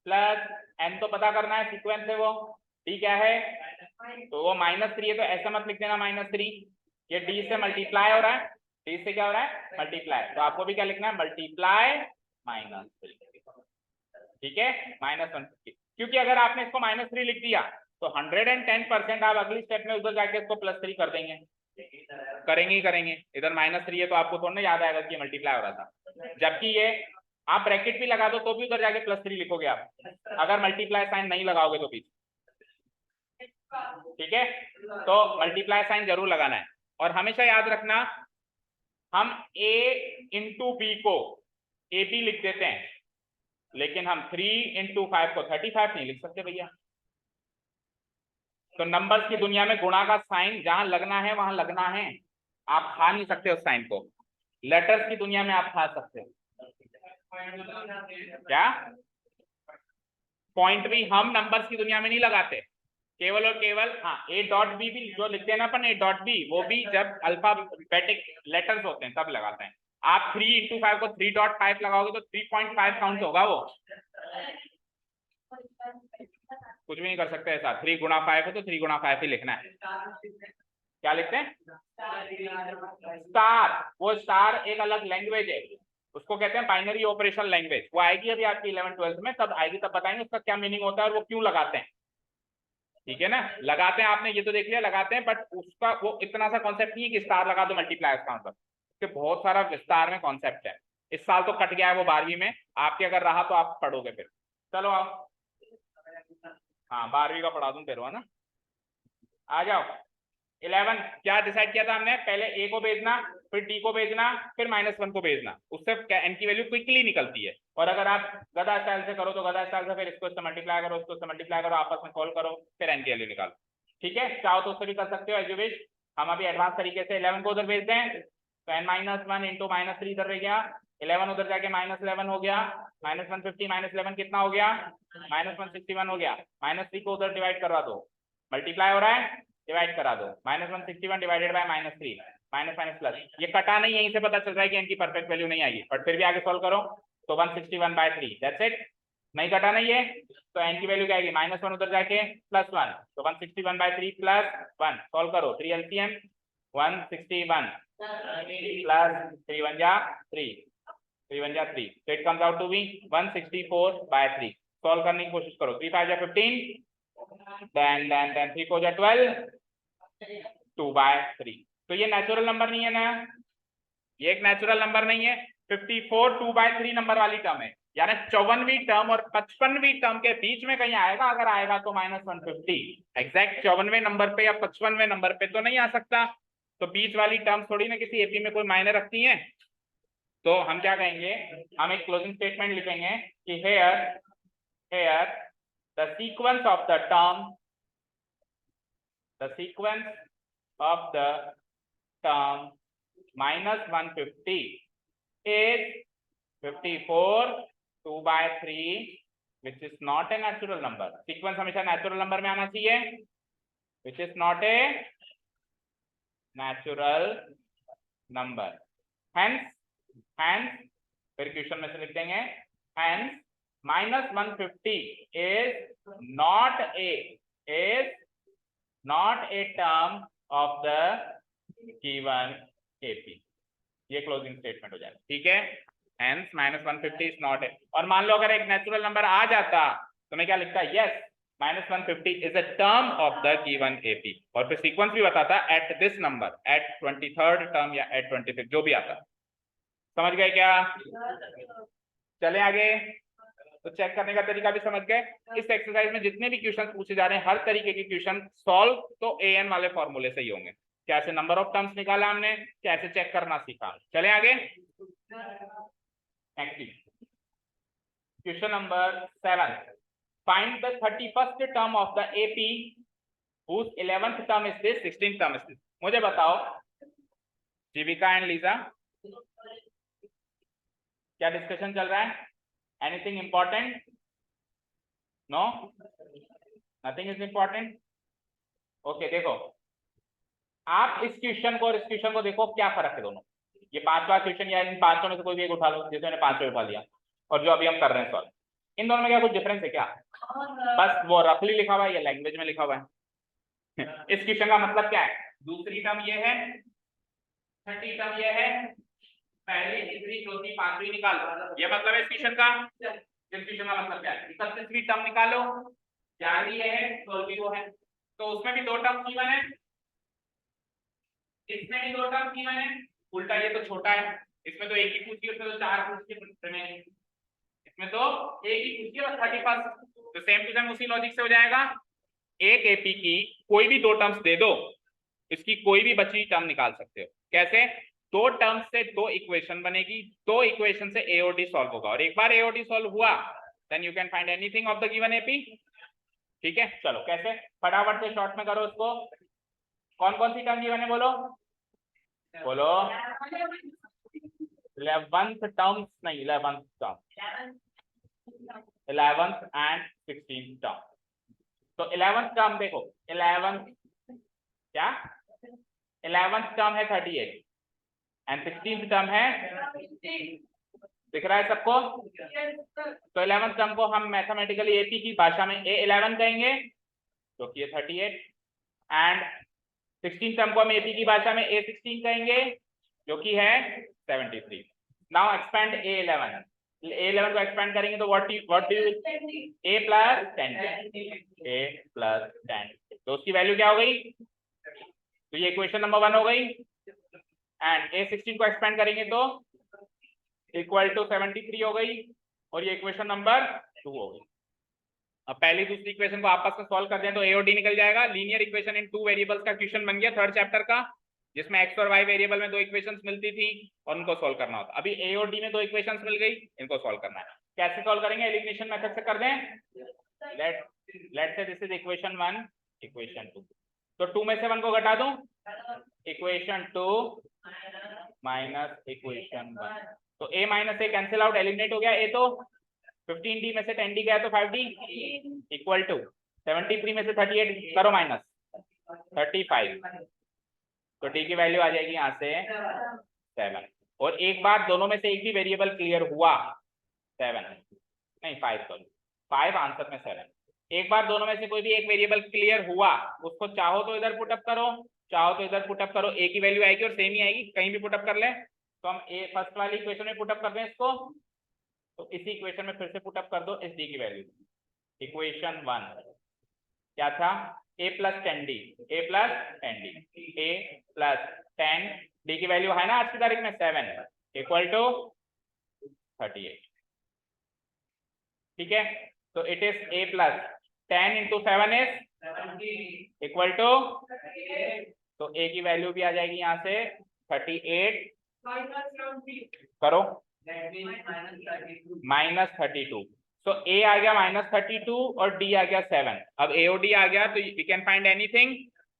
plus n तो पता करना है, सीक्वेंस है वो, डी क्या है, तो वो -3 है, तो ऐसा मत लिख देना -3, ये डी से मल्टीप्लाई हो रहा है, डी से क्या हो रहा है मल्टीप्लाई, तो आपको भी क्या लिखना है मल्टीप्लाई -3। ठीक है, -150, क्योंकि अगर आपने इसको -3 लिख दिया तो 110% आप अगली स्टेप में उधर जाके इसको +3 कर देंगे, करेंगे ही करेंगे। इधर -3 है तो आपको थोड़ा ना याद आएगा कि मल्टीप्लाई हो रहा था, जबकि ये आप ब्रैकेट भी लगा दो तो भी उधर जाके +3 लिखोगे आप, अगर मल्टीप्लाई साइन नहीं लगाओगे तो भी। ठीक है, तो मल्टीप्लाई साइन जरूर लगाना है। और हमेशा याद रखना, हम a इंटू बी को ए बी लिख देते हैं, लेकिन हम 3 इंटू 5 को 35 नहीं लिख सकते भैया। तो नंबर्स की दुनिया में गुणा का साइन जहां लगना है वहां लगना है, आप खा नहीं सकते उस साइन को। लेटर्स की दुनिया में आप खा सकते हो। क्या पॉइंट भी हम नंबर्स की दुनिया में नहीं लगाते, केवल और केवल हाँ ए डॉट बी भी जो लिखते हैं ना अपन, ए डॉट बी, वो भी जब अल्फाबेटिक लेटर्स होते हैं तब लगाते हैं। आप 3 इंटू 5 को 3.5 लगाओगे तो 3.5 काउंट होगा, वो कुछ भी नहीं कर सकते ऐसा। 3 गुणा 5 है तो 3 गुणा 5 ही लिखना है। क्या लिखते हैं, स्टार, वो स्टार एक अलग लैंग्वेज है, उसको कहते हैं बाइनरी ऑपरेशन लैंग्वेज। वो आएगी अभी आपकी 11th-12th में, तब आएगी तब बताएंगे उसका क्या मीनिंग होता है और वो क्यों लगाते हैं। ठीक है ना, लगाते हैं, आपने ये तो देख लिया लगाते हैं, बट उसका वो इतना सा कॉन्सेप्ट नहीं है कि स्टार लगा दो मल्टीप्लाई का आंसर, उसके बहुत सारा विस्तार में कॉन्सेप्ट है। इस साल तो कट गया है वो 12वीं में, आपके अगर रहा तो आप पढ़ोगे फिर। चलो आओ, हाँ 12वीं का पढ़ा दूं फिर, है ना, आ जाओ। 11 क्या डिसाइड किया था हमने, पहले ए को भेजना, फिर डी को भेजना, फिर -1 को भेजना, उससे एन की वैल्यू क्विकली निकलती है। और अगर आप गधा स्टाइल से करो तो गधा स्टाइल से फिर इसको मल्टीप्लाई करो, इसको मल्टीप्लाई करो, आपस में सॉल्व करो, फिर एन की वैल्यू निकालो। ठीक है, चाहो तो उससे भी कर सकते हो एज यू विश। हम अभी एडवांस तरीके से 11 को उधर भेजते हैं, तो n-1 इंटू -3 इधर रह गया, 11 उधर जाके -11 हो गया, -150 -11 कितना हो गया, -161 हो गया। -3 को उधर डिवाइड करवा दो, मल्टीप्लाई हो रहा है, डिवाइड करा दो, -161 divided by -3, minus minus plus, ये कटा नहीं, यहीं से पता चल रहा है कि इनकी परफेक्ट वैल्यू नहीं आएगी, बट फिर भी आगे सॉल्व करो तो 161/3, दैट्स इट। नहीं कटा नहीं है तो एन की वैल्यू क्या आएगी, -1 उधर जाके +1, तो 161/3 +1, सॉल्व करो, 3 LCM 161 प्लस 3 1 जा 3, 3 1 जा 3, so it comes out to be 164/3। Solve करने की कोशिश करो, 3 5 जा 15, then 3 4 जा 12, 2/3। तो ये नेचुरल नंबर नहीं है ना, ये एक नेचुरल नंबर नहीं है। 54 2/3 नंबर वाली टर्म है, यानी 54वीं टर्म और 55वीं टर्म के बीच में कहीं आएगा, अगर आएगा तो -150। एग्जैक्ट 54वें नंबर पे या 55वें नंबर पे तो नहीं आ सकता, तो बीच वाली टर्म थोड़ी ना किसी एपी में कोई मायने रखती है। तो हम क्या कहेंगे, हम एक क्लोजिंग स्टेटमेंट लिखेंगे कि here the sequence of the term, the sequence of the term -150 is 54 2/3, which is not a natural number। sequence हमेशा नेचुरल नंबर में आना चाहिए, which is not a natural number। hence फिर क्वेश्चन में से लिख देंगे, hence -150 is not a term of the given AP। ये क्लोजिंग स्टेटमेंट हो जाएगा। ठीक है, hence -150 is not a, और मान लो अगर एक नेचुरल नंबर आ जाता तो मैं क्या लिखता, yes -150 is a term of the given AP, और फिर सीक्वेंस भी बताता at this number, at 23rd term या at 25th, जो भी आता। समझ गए क्या, चले आगे। तो चेक करने का तरीका भी समझ गए। इस एक्सरसाइज में जितने भी क्वेश्चन पूछे जा रहे हैं हर तरीके के क्वेश्चन सॉल्व तो एएन वाले फॉर्मूले से ही होंगे। कैसे नंबर ऑफ टर्म्स निकाला हमने, कैसे चेक करना सीखा। चले आगे next question number 7। Find the 31st term of the AP whose 11th term is this, 16th term is this। मुझे बताओ जीविका एंड लीजा क्या डिस्कशन चल रहा है? Anything important? No, nothing is important. Okay देखो, आप इस क्वेश्चन को और इस क्वेश्चन को देखो, क्या फर्क है दोनों। ये पांचवा क्वेश्चन या इन पांचों में से कोई भी एक उठा लो, जैसे मैंने पांचों उठा लिया, और जो अभी हम कर रहे हैं सॉल्व, इन दोनों में क्या कुछ डिफरेंस है क्या? बस वो रफली लिखा हुआ है या लैंग्वेज में लिखा हुआ है। इस क्वेश्चन का मतलब क्या है? दूसरी टर्म ये है, छठी टर्म ये है, पहली तीसरी चौथी पांचवी निकालो, ये मतलब है इस क्वेश्चन का। इस क्वेश्चन का मतलब क्या है? 31वीं टर्म निकालो, 11वीं है, 12वीं वो है, तो उसमें भी दो टर्म गिवन है, इसमें भी दो टर्म गिवन है। उल्टा ये तो छोटा है, इसमें तो एक ही पूछी, उसमें तो चार पूछी, इसमें तो एक ही पूछी बस 31। तो सेम टू सेम उसी लॉजिक से हो जाएगा। एक एपी की कोई भी दो टर्म्स दे दो, इसकी कोई भी बची टर्म निकाल सकते हो। कैसे? दो टर्म्स से दो इक्वेशन बनेगी, दो इक्वेशन से एओडी सॉल्व होगा, और एक बार एओडी सॉल्व हुआ then you can find anything of the given AP. ठीक है, चलो कैसे, फटाफट से शॉर्ट में करो इसको। कौन कौन सी टर्म गिवन है बोलो, बोलो। 11th टर्म्स नहीं, 11th term, 11th and 16th term. तो 11th टर्म देखो, 11th क्या, 11th टर्म है 38 एंड 16th टर्म है, दिख रहा है सबको? तो 11th टर्म को हम मैथमेटिकली एपी की भाषा में A11 कहेंगे, जो कि 38, एंड 16th टर्म को हम एपी की भाषा में A16 कहेंगे, जो कि है 73। नाउ एक्सपेंड A11, A11 को एक्सपेंड करेंगे तो what do you, A plus 10, तो उसकी वैल्यू क्या हो गई? तो ये इक्वेशन नंबर 1 हो गई, एंड A16 को एक्सपेंड करेंगे तो इक्वल टू 73 हो गई, और ये इक्वेशन नंबर 2 हो गई। अब पहली दूसरी इक्वेशन को आपस में सॉल्व कर दें तो एओडी निकल जाएगा। Linear equation in two variables का क्वेश्चन बन गया थर्ड चैप्टर का, जिसमें एक्स और वाई वेरिएबल में दो इक्वेशंस मिलती थी और उनको सॉल्व करना होता। अभी ए और डी में दो इक्वेशंस मिल गई, इनको सॉल्व करना है। कैसे सॉल्व करेंगे? एलिमिनेशन मेथड से कर दें। Let's say this is equation 1, equation 2, तो 2 में से 1 को घटा दूं, इक्वेशन 2 माइनस इक्वेशन 1, तो a minus A cancel out, eliminate हो गया a, तो 15d में से 10d गया तो 5d इक्वल टू 73 में से 38 करो माइनस 35, तो d की वैल्यू आ जाएगी यहाँ से 7। और एक बार दोनों में से एक भी वेरिएबल क्लियर हुआ, 7 नहीं 5, सॉरी 5 आंसर में 7, एक बार दोनों में से कोई भी एक वेरिएबल क्लियर हुआ, उसको चाहो तो इधर पुटअप करो, चाहो तो इधर पुटअप करो, ए की वैल्यू आएगी और सेम ही आएगी, कहीं भी पुटअप कर ले। तो हम ए फर्स्ट वाली इक्वेशन में पुटअप कर दें इसको, तो इसी इक्वेशन में फिर से पुटअप कर दो इस डी की वैल्यू। इक्वेशन 1 क्या था? a plus 10d, a plus 10d, a plus 10d की वैल्यू है ना आज की तारीख में 7 इक्वल टू 38। ठीक है, तो it is a plus 10 into 7 is equal to, तो a की वैल्यू भी आ जाएगी यहाँ से 38 करो माइनस 32, तो a आ गया माइनस 32 और d आ गया 7। अब a और d आ गया तो वी कैन फाइंड एनीथिंग।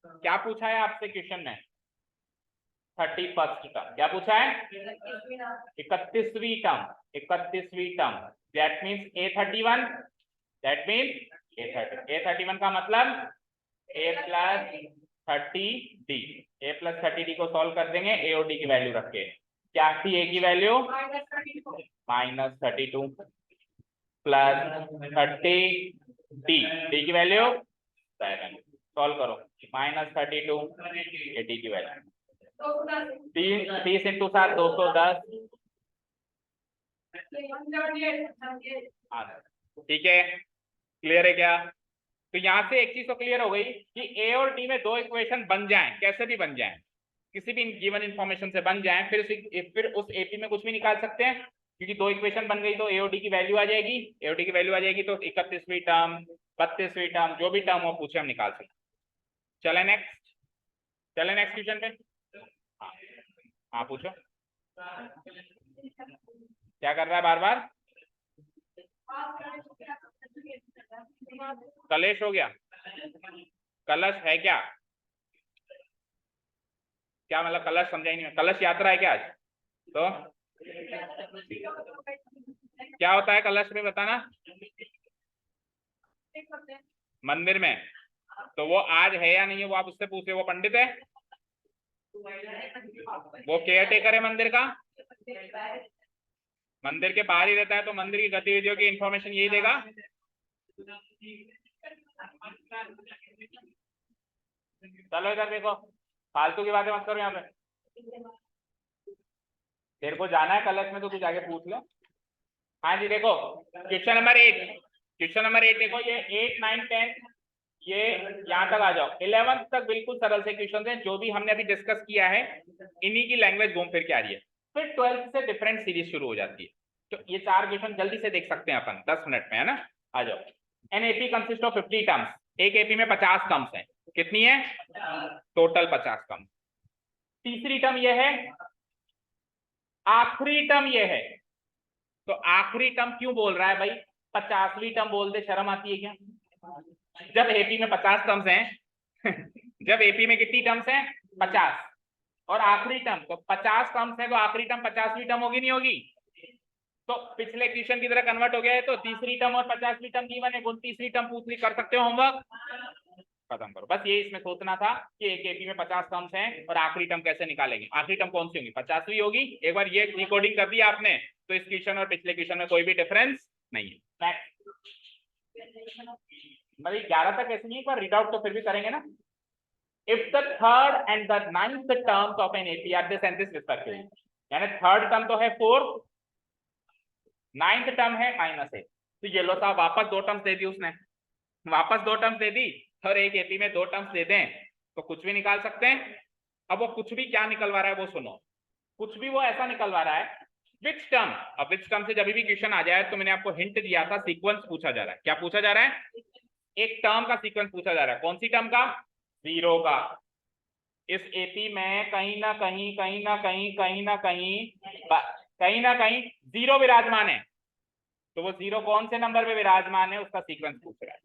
क्या पूछा है आपसे क्वेश्चन में? 31st term. क्या पूछा है? 31वीं टर्म, 31वीं term, that means A31, that means A31 का मतलब a plus 30d, a plus 30d को सॉल्व कर देंगे a और d की वैल्यू रख के। क्या थी a की value? Minus 32 plus 30d, d की वैल्यू 7, सॉल्व करो, माइनस 32 d की वैल्यू 30 इंटू 7 210। ठीक है, क्लियर है क्या? तो यहाँ से एक चीज तो क्लियर हो गई कि ए और डी में दो इक्वेशन बन जाएं, कैसे भी बन जाएं, किसी भी गिवन इंफॉर्मेशन से बन जाएं, फिर उस एपी में कुछ भी निकाल सकते हैं। क्योंकि दो इक्वेशन बन गई तो एओडी की वैल्यू आ जाएगी, एओडी की वैल्यू आ जाएगी तो 31वीं टर्म 32वीं टर्म जो भी टर्म हो पूछे हम निकाल सकते। चले नेक्स्ट, चले नेक्स्ट क्वेश्चन पे। हाँ हाँ पूछो, क्या कर रहा है बार बार? कलेश हो गया? कलश है क्या? क्या मतलब कलश? समझा ही नहीं, कलश यात्रा है क्या आज? तो क्या होता है कलश में, बताना। मंदिर में? तो वो आज है या नहीं है वो आप उससे पूछे, वो पंडित है, वो केयर टेकर है मंदिर का, मंदिर के बाहर ही रहता है, तो मंदिर की गतिविधियों की इंफॉर्मेशन यही देगा। चलो इधर देखो, फालतू की बातें मत करो यहाँ पे। तेरे को जाना है कलश में तो तू जाके पूछ लो। हाँ जी देखो, क्वेश्चन नंबर 8, क्वेश्चन नंबर 8 देखो, ये 8 9 10 ये यहाँ तक आ जाओ, 11th तक बिल्कुल सरल से क्वेश्चन है, जो भी हमने अभी डिस्कस किया है इन्हीं की लैंग्वेज घूम फिर के आ रही है। फिर 12th से डिफरेंट सीरीज शुरू हो जाती है, तो ये 4 क्वेश्चन जल्दी से देख सकते हैं अपन 10 मिनट में, है ना। आ जाओ। An AP consist of 50 terms, एक एपी में 50 टर्म्स है। कितनी है? Total 50 terms. तीसरी टर्म ये है, आखिरी टर्म ये है। तो आखिरी टर्म क्यों बोल रहा है भाई? 50वीं टर्म बोल दे, शर्म आती है क्या? जब एपी में 50 टर्म्स हैं जब एपी में कितनी टर्म्स हैं? 50, और आखिरी टर्म तो 50 टर्म्स है, तो आखिरी टर्म 50वीं टर्म होगी नहीं होगी? तो पिछले क्वेश्चन की तरह कन्वर्ट हो गया है, तो तीसरी टर्म और 50वीं टर्म गिवन है, 29वीं टर्म पूछ ली, कर सकते हो होमवर्क, खत्म करो। बस ये इसमें सोचना था कि एक एपी में 50 टर्म्स हैं और आखिरी टर्म कैसे निकालेंगे। आखिरी टर्म कौन सी होगी? 50वीं होगी। एक बार ये रिकॉर्डिंग कर दी आपने तो इस क्वेश्चन और पिछले क्वेश्चन में कोई भी डिफरेंस नहीं है। मतलब 11 तक ऐसे नहीं, एक बार रीड आउट तो फिर भी करेंगे ना। If the third and the ninth terms of an AP are the sense respectively, यानी थर्ड टर्म तो है 4, नाइन्थ टर्म है -8, तो ये लो साहब वापस 2 टर्म्स दे दी उसने, वापस 2 टर्म्स दे दी, और एक एपी में 2 टर्म्स दे दें तो कुछ भी निकाल सकते हैं। अब वो कुछ भी क्या निकलवा रहा है वो सुनो, कुछ भी वो ऐसा निकलवा रहा है विच टर्म। अब विच टर्म से जब भी क्वेश्चन आ जाए तो मैंने आपको हिंट दिया था, सीक्वेंस पूछा जा रहा है। क्या पूछा जा रहा है? एक टर्म का सीक्वेंस पूछा जा रहा है। कौन सी टर्म का? 0 का। इस एपी में कहीं ना कहीं कहीं ना कहीं कहीं ना कहीं कहीं ना कहीं 0 विराजमान है, तो वो 0 कौन से नंबर पे विराजमान है उसका सीक्वेंस पूछ रहा है।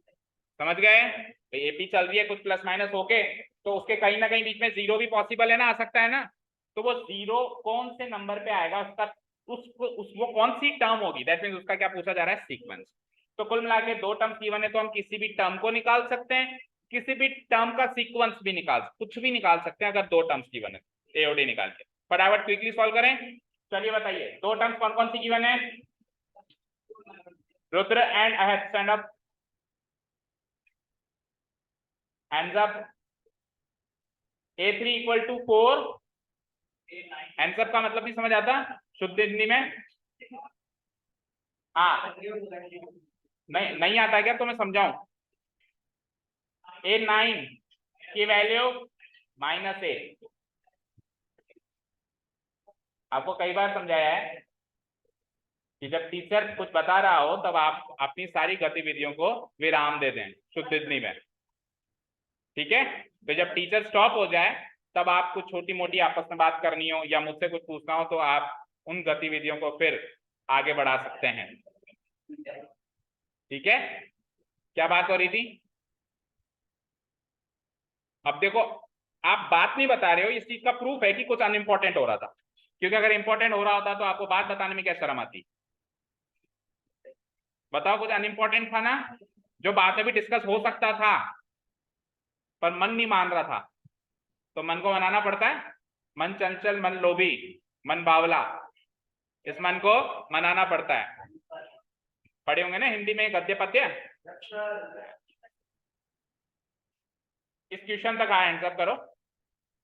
समझ गए? तो एपी चल रही है कुछ प्लस माइनस होके, तो उसके कहीं ना कहीं बीच में 0 भी पॉसिबल है ना, आ सकता है ना। तो वो 0 कौन से नंबर पे आएगा उसका वो कौन सी टर्म होगी, दैट मींस उसका क्या पूछा जा रहा है? सीक्वेंस। तो कुल मिला के 2 टर्म्स गिवन है, तो हम किसी भी टर्म को निकाल सकते हैं, किसी भी टर्म का सीक्वेंस भी कुछ भी निकाल सकते हैं अगर 2 टर्म्स गिवन है। एओडी निकाल के फटाफट क्विकली सॉल्व करें। चलिए बताइए 2 टर्म्स कौन कौन सी गिवन है? Rudra and Ahad, stand up, hands up. A3 equal to 4, hands up का मतलब नहीं समझ आता शुद्ध हिंदी में? हाँ नहीं नहीं आता है क्या? तो मैं समझाऊं। A9 की वैल्यू -8, आपको कई बार समझाया है कि जब टीचर कुछ बता रहा हो तब आप अपनी सारी गतिविधियों को विराम दे दें शुद्ध हिंदी में, ठीक है। तो जब टीचर स्टॉप हो जाए तब आप कुछ छोटी मोटी आपस में बात करनी हो या मुझसे कुछ पूछना हो तो आप उन गतिविधियों को फिर आगे बढ़ा सकते हैं, ठीक है। क्या बात हो रही थी? अब देखो, आप बात नहीं बता रहे हो, इस चीज का प्रूफ है कि कुछ अनइम्पोर्टेंट हो रहा था, क्योंकि अगर इंपॉर्टेंट हो रहा होता तो आपको बात बताने में क्या शर्म आती? बताओ, कुछ अनइम्पोर्टेंट था ना, जो बाद में भी डिस्कस हो सकता था, पर मन नहीं मान रहा था, तो मन को मनाना पड़ता है। मन चंचल, मन लोभी, मन बावला, इस मन को मनाना पड़ता है। पढ़े होंगे ना हिंदी में गद्य पद्य। इस क्वेश्चन तक आए, हैंड्स अप करो,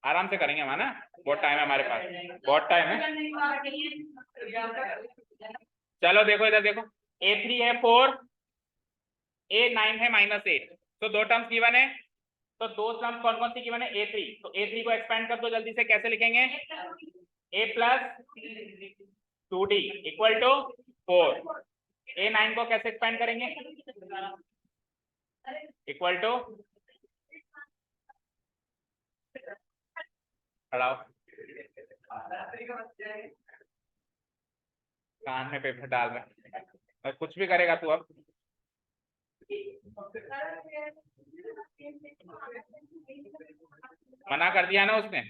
आराम से करेंगे हम, है ना, बहुत टाइम है हमारे पास, बहुत टाइम है। चलो देखो इधर देखो, A3 है 4, A9 है -8, तो 2 टर्म्स गिवन है, तो 2 टर्म्स कौन कौन सी गिवन है? A3, तो A3 को एक्सपेंड कर दो जल्दी से, कैसे लिखेंगे? A plus 2d equal to 4। A9 को कैसे एक्सपेंड करेंगे? इक्वल टू कान में पेपर डाल रहे, कुछ भी करेगा तू अब। मना कर दिया ना उसने।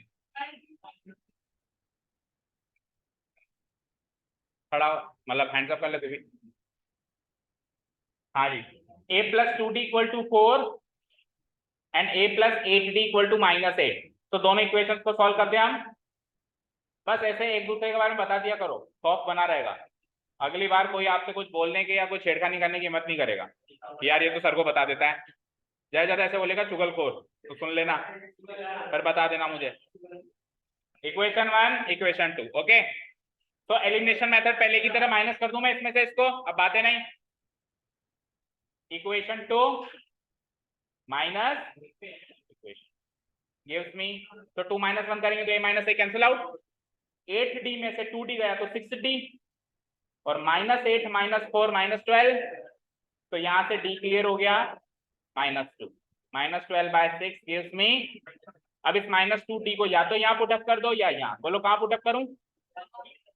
खड़ा हो, मतलब हैंड्स अप कर ले तू भी। हाँ जी, a plus 2d equal to 4 and a plus 8d equal to -8। तो दोनों इक्वेशंस को सॉल्व करते हैं हम। बस ऐसे एक दूसरे के बारे में बता दिया करो, खौफ बना रहेगा। अगली बार कोई आपसे कुछ बोलने के या कोई छेड़खानी करने की हिम्मत नहीं करेगा कि यार ये तो सर को बता देता है। ज्यादा ज्यादा ऐसे बोलेगा चुगलखोर, तो सुन लेना, फिर बता देना मुझे। Equation 1 equation 2 okay. तो एलिमिनेशन मेथड पहले की तरह माइनस कर दूं मैं इसमें से इसको, अब बातें नहीं। Equation 2 minus equation gives me, तो 2 - 1 करेंगे तो a - a cancel out. 8d में से 2d गया तो 6d, और -8 - 4 -12, तो यहां से d क्लियर हो गया -2। -12/6 गिव्स मी। अब इस -2d को या तो यहाँ पुटअप कर दो या यहाँ, बोलो कहाँ पुटअप करूं?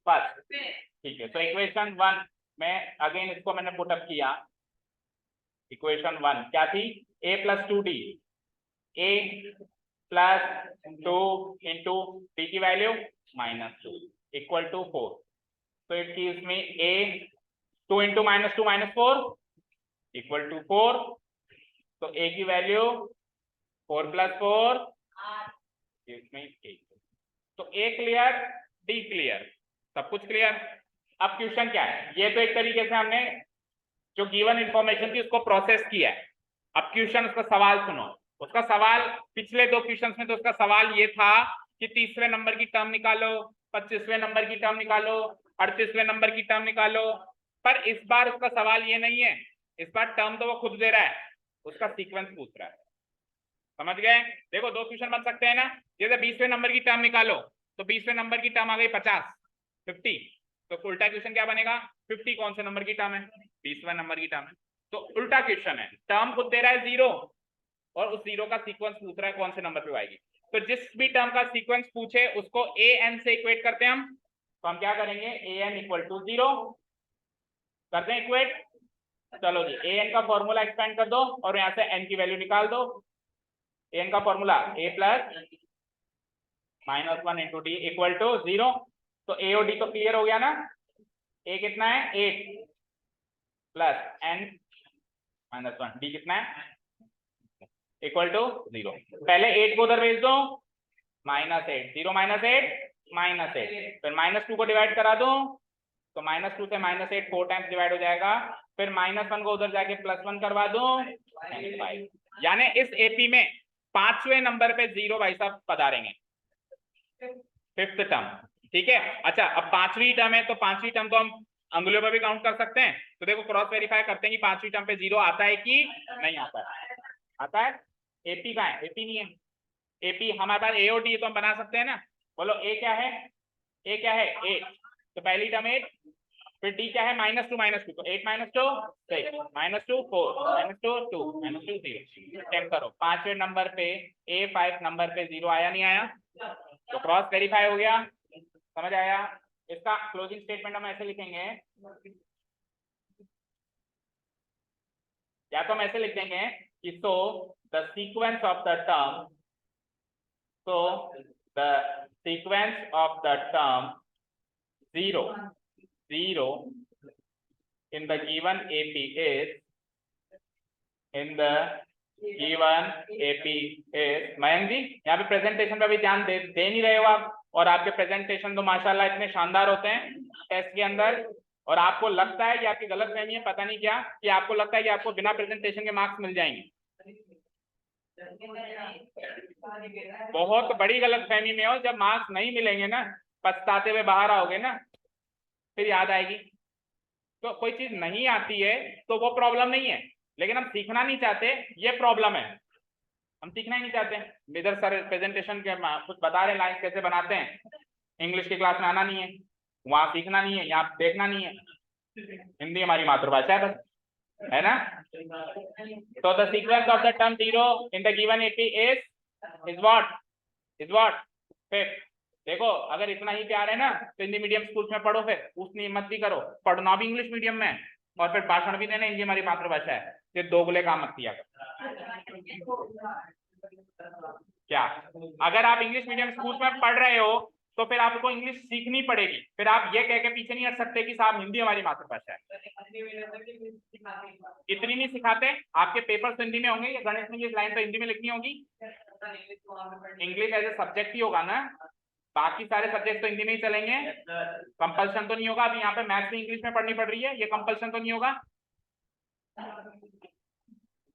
फर्स्ट, ठीक है। तो इक्वेशन 1 में अगेन इसको मैंने पुटअप किया। इक्वेशन 1 क्या थी? a plus 2d, a plus 2 into d की वैल्यू -2 इक्वल टू 4। तो it gives me a 2 into -2 -4 equal to 4। तो a की वैल्यू 4 + 4 गिव्स मी 8। तो a क्लियर, d क्लियर, सब कुछ क्लियर। अब क्वेश्चन क्या है? ये तो एक तरीके से हमने जो गिवन इंफॉर्मेशन थी उसको प्रोसेस किया है। अब क्वेश्चन, उसका सवाल सुनो। उसका सवाल पिछले 2 क्वेश्चंस में तो उसका सवाल ये था कि 30वें नंबर की टर्म निकालो, 25वें नंबर की टर्म निकालो, 38वें नंबर की टर्म निकालो। पर इस बार उसका सवाल ये नहीं है, इस बार टर्म तो वो खुद दे रहा है, उसका सीक्वेंस पूछ रहा है। समझ गए? देखो 2 क्वेश्चन बन सकते हैं ना। जैसे 20वें नंबर की टर्म निकालो, तो 20वें नंबर की टर्म आ गई 50 तो उल्टा क्वेश्चन क्या बनेगा? 50 कौन से नंबर की टर्म है? 20वें नंबर की टर्म है। तो उल्टा क्वेश्चन है, टर्म खुद दे रहा है 0 और उस 0 का सीक्वेंस पूछ रहा है कौन से नंबर पे आएगी। तो जिस भी टर्म का सीक्वेंस पूछे उसको an से इक्वेट करते हैं हम। तो हम क्या करेंगे? an इक्वल टू 0 करते हैं इक्वेट। चलो जी, an का फॉर्मूला एक्सपेंड कर दो और यहां से n की वैल्यू निकाल दो। an का formula a plus -1 into d equal to 0। तो a और d तो क्लियर हो गया ना। a कितना है? 8 प्लस n -1, d कितना है? Equal to 0। पहले 8 को उधर भेज दो, -8, 0 -8 -8, फिर -2 को डिवाइड करा दो, तो -2 से -8 4 टाइम्स डिवाइड हो जाएगा। फिर -1 को उधर जाके +1 करवा दो, 5। यानी इस एपी में 5वें नंबर पे 0 भाई साहब पधारेंगे, 5th टर्म। ठीक है। अच्छा, अब 5वीं टर्म है, तो 5वीं टर्म तो हम अंगुलियों पर भी काउंट कर सकते हैं। तो देखो क्रॉस वेरीफाई करते हैं कि 5वीं टर्म पे 0 आता है कि नहीं आता है। आता है। एपी का है? एपी नहीं है। एपी हमारे पास ए और डी तो हम बना सकते हैं ना। बोलो ए क्या है? ए क्या है? 8। तो पहली टर्म 8, फिर डी क्या है? -2 -2, तो 8 - 2 6, -2 4 -2 2 -2 0। चेक करो 5वें नंबर पे A5 नंबर पे 0 आया नहीं आया? तो क्रॉस वेरीफाई हो गया। समझ आया? इसका क्लोजिंग स्टेटमेंट हम ऐसे लिखेंगे, या तो हम ऐसे लिख देंगे कि so the sequence of the term, so the sequence of the term 0 in the given AP is Mayank ji यहाँ पे प्रेजेंटेशन पे भी ध्यान दे नहीं रहे हो आप, और आपके प्रेजेंटेशन तो माशाल्लाह इतने शानदार होते हैं टेस्ट के अंदर। और आपको लगता है कि आपकी गलत फहमी है, पता नहीं क्या, कि आपको लगता है कि आपको बिना प्रेजेंटेशन के मार्क्स मिल जाएंगे। बहुत बड़ी गलतफहमी में हो। जब मार्क्स नहीं मिलेंगे ना, पछताते हुए बाहर आओगे ना, फिर याद आएगी। तो कोई चीज नहीं आती है तो वो प्रॉब्लम नहीं है, लेकिन हम सीखना नहीं चाहते, ये प्रॉब्लम है। हम सीखना ही नहीं चाहते। इधर सर प्रेजेंटेशन के कुछ बता रहे लाइन्स कैसे बनाते हैं, इंग्लिश की क्लास में आना नहीं है, वहां सीखना नहीं है, यहाँ देखना नहीं है। हिंदी हमारी मातृभाषा है बस, है ना। तो the sequence of the term zero in the given AP is what fifth. देखो अगर इतना ही प्यार है ना तो हिंदी मीडियम स्कूल में पढ़ो, फिर उसने हिम्मत भी करो, पढ़ना भी इंग्लिश मीडियम में और फिर भाषण भी देना हिंदी हमारी मातृभाषा है। ये दोगले काम मत किया क्या। अगर आप इंग्लिश मीडियम स्कूल में पढ़ रहे हो तो फिर आपको इंग्लिश सीखनी पड़ेगी, फिर आप ये कह के पीछे नहीं हट सकते कि साहब हिंदी हमारी मातृभाषा है। इतनी नहीं सिखाते, आपके पेपर्स तो हिंदी में होंगे, या गणित में ये लाइन तो हिंदी में लिखनी होगी। इंग्लिश एज ए सब्जेक्ट ही होगा ना, बाकी सारे सब्जेक्ट तो हिंदी में ही चलेंगे। कंपल्सन तो नहीं होगा। अभी यहाँ पे मैथ्स भी इंग्लिश में पढ़नी पड़ रही है, ये कंपल्सन तो नहीं होगा।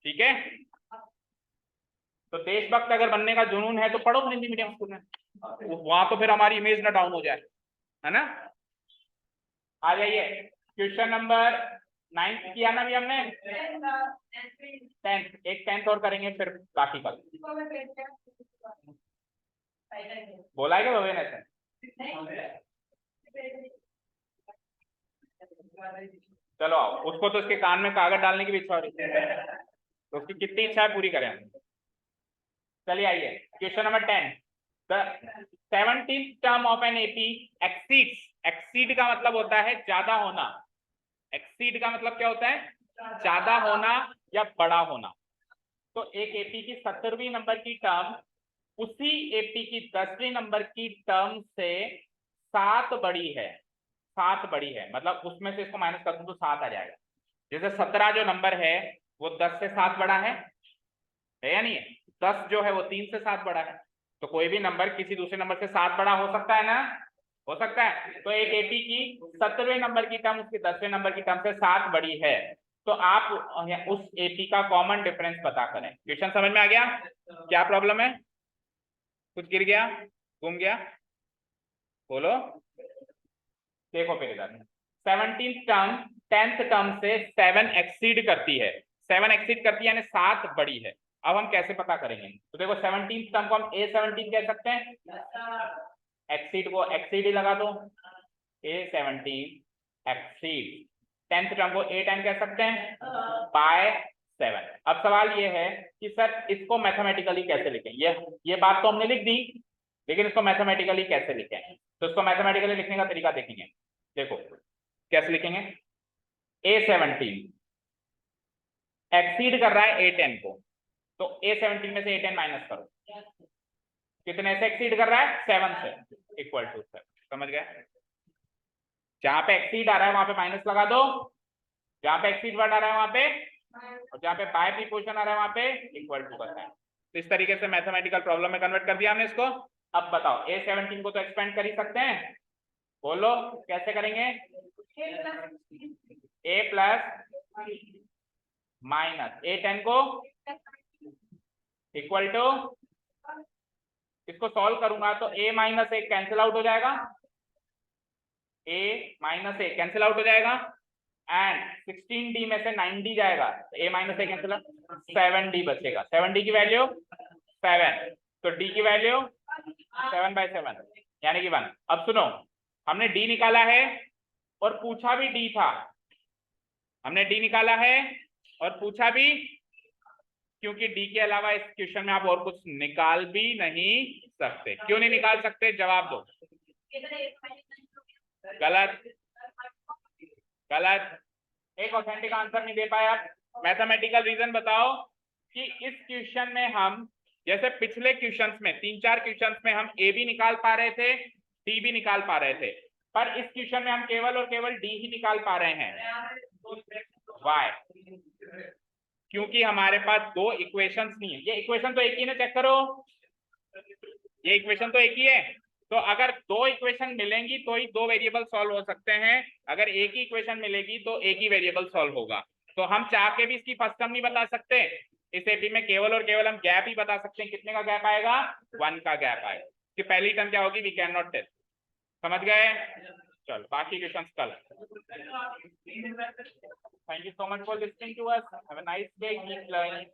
ठीक है, तो देशभक्त अगर बनने का जुनून है तो पढ़ो हिंदी मीडियम स्कूल में, वहां तो फिर हमारी इमेज ना डाउन हो जाए, है ना। आ जाइए, क्वेश्चन नंबर 9 किया ना अभी हमने, 10th, एक 10th और करेंगे फिर बाकी कल। बोला है क्या भवेन ऐसे? चलो आओ, उसको तो उसके कान में कागज डालने की भी इच्छा हो रही है, तो उसकी कितनी इच्छा है पूरी करें हम। चलिए आइए, question number 10, the 17th term of an AP exceeds. Exceed का मतलब होता है ज्यादा होना, एक्सीड का मतलब क्या होता है, ज्यादा होना या बड़ा होना। तो एक एपी की 17वीं नंबर की टर्म उसी एपी की 10वीं नंबर की टर्म से 7 बड़ी है, 7 बड़ी है, मतलब उसमें से इसको माइनस कर दूं तो 7 आ जाएगा। जैसे 17 जो नंबर है वो 10 से 7 बड़ा है या नहीं है, 10 जो है वो 3 से 7 बड़ा है, तो कोई भी नंबर किसी दूसरे नंबर से 7 बड़ा हो सकता है ना, हो सकता है। तो एक एपी की 17वें नंबर की टर्म उसके 10वें नंबर की टर्म से 7 बड़ी है, तो आप उस एपी का कॉमन डिफरेंस पता करें। क्वेश्चन समझ में आ गया? क्या प्रॉब्लम है? कुछ गिर गया, घूम गया, बोलो। देखो फिर इधर 17th टर्म 10th टर्म से 7 एक्सीड करती है, 7 एक्सीड करती है यानी 7 बड़ी है। अब हम कैसे पता करेंगे? तो देखो 17th टर्म को हम A17 कह सकते हैं, एक्सीड को एक्सीड ही लगा दो, A17 एक्सीड। 10th टर्म को A10 कह सकते हैं बाय 7। अब सवाल ये है कि सर इसको मैथमेटिकली कैसे लिखें, ये बात तो हमने लिख दी, लेकिन इसको मैथमेटिकली कैसे लिखें। तो इसको मैथमेटिकली लिखने का तरीका देखेंगे। देखो कैसे लिखेंगे, A17 एक्सीड कर रहा है A10 को, तो A17 में से A10 माइनस करो, कितने से एक्सीड कर रहा है, 7 से, इक्वल टू 7। समझ गए? जहां पे एक्सीड आ रहा है वहां पे माइनस लगा दो, जहां पे एक्सीड वर्ड आ रहा है वहां पे, और जहां पे बाय प्रीपोजिशन आ रहा है वहां पे इक्वल टू करना है। तो इस तरीके से मैथमेटिकल प्रॉब्लम में कन्वर्ट कर दिया हमने इसको। अब बताओ A17 को तो एक्सपेंड कर ही सकते हैं, बोलो कैसे करेंगे। A प्लस माइनस A10 को इक्वल टू, इसको सॉल्व करूंगा तो A माइनस एक कैंसिल आउट हो जाएगा, A माइनस एक कैंसिल आउट हो जाएगा, एंड 16D में से 9D जाएगा, तो A माइनस एक कैंसिल, 7D बचेगा। 7D की वैल्यू 7, तो D की वैल्यू 7/7 यानी कि 1। अब सुनो, हमने D निकाला है और पूछा भी D था, हमने D निकाला है और पूछा भी, क्योंकि D के अलावा इस क्वेश्चन में आप और कुछ निकाल भी नहीं सकते। क्यों नहीं निकाल सकते, जवाब दो। गलत, गलत, एक ऑथेंटिक आंसर नहीं दे पाए आप। मैथमेटिकल रीजन बताओ कि इस क्वेश्चन में हम, जैसे पिछले क्वेश्चंस में 3-4 क्वेश्चंस में हम A भी निकाल पा रहे थे, D भी निकाल पा रहे थे, पर इस क्वेश्चन में हम केवल और केवल D ही निकाल पा रहे हैं। Why? क्योंकि हमारे पास 2 इक्वेशंस नहीं है। ये इक्वेशन तो एक ही ना, चेक करो, ये इक्वेशन तो एक ही है। तो अगर 2 इक्वेशन मिलेंगी तो ही 2 वेरिएबल सॉल्व हो सकते हैं, अगर एक ही इक्वेशन मिलेगी तो एक ही वेरिएबल सॉल्व होगा। तो हम चाह के भी इसकी फर्स्ट टर्म नहीं बता सकते, इस एपी में केवल और केवल हम गैप ही बता सकते हैं। कितने का गैप आएगा, 1 का गैप आएगा। कि पहली टर्म क्या होगी, वी कैन नॉट टेस्ट। समझ गए? चलो बाकी क्वेश्चंस कल। Thank you so much for listening to us, have a nice day, keep learning.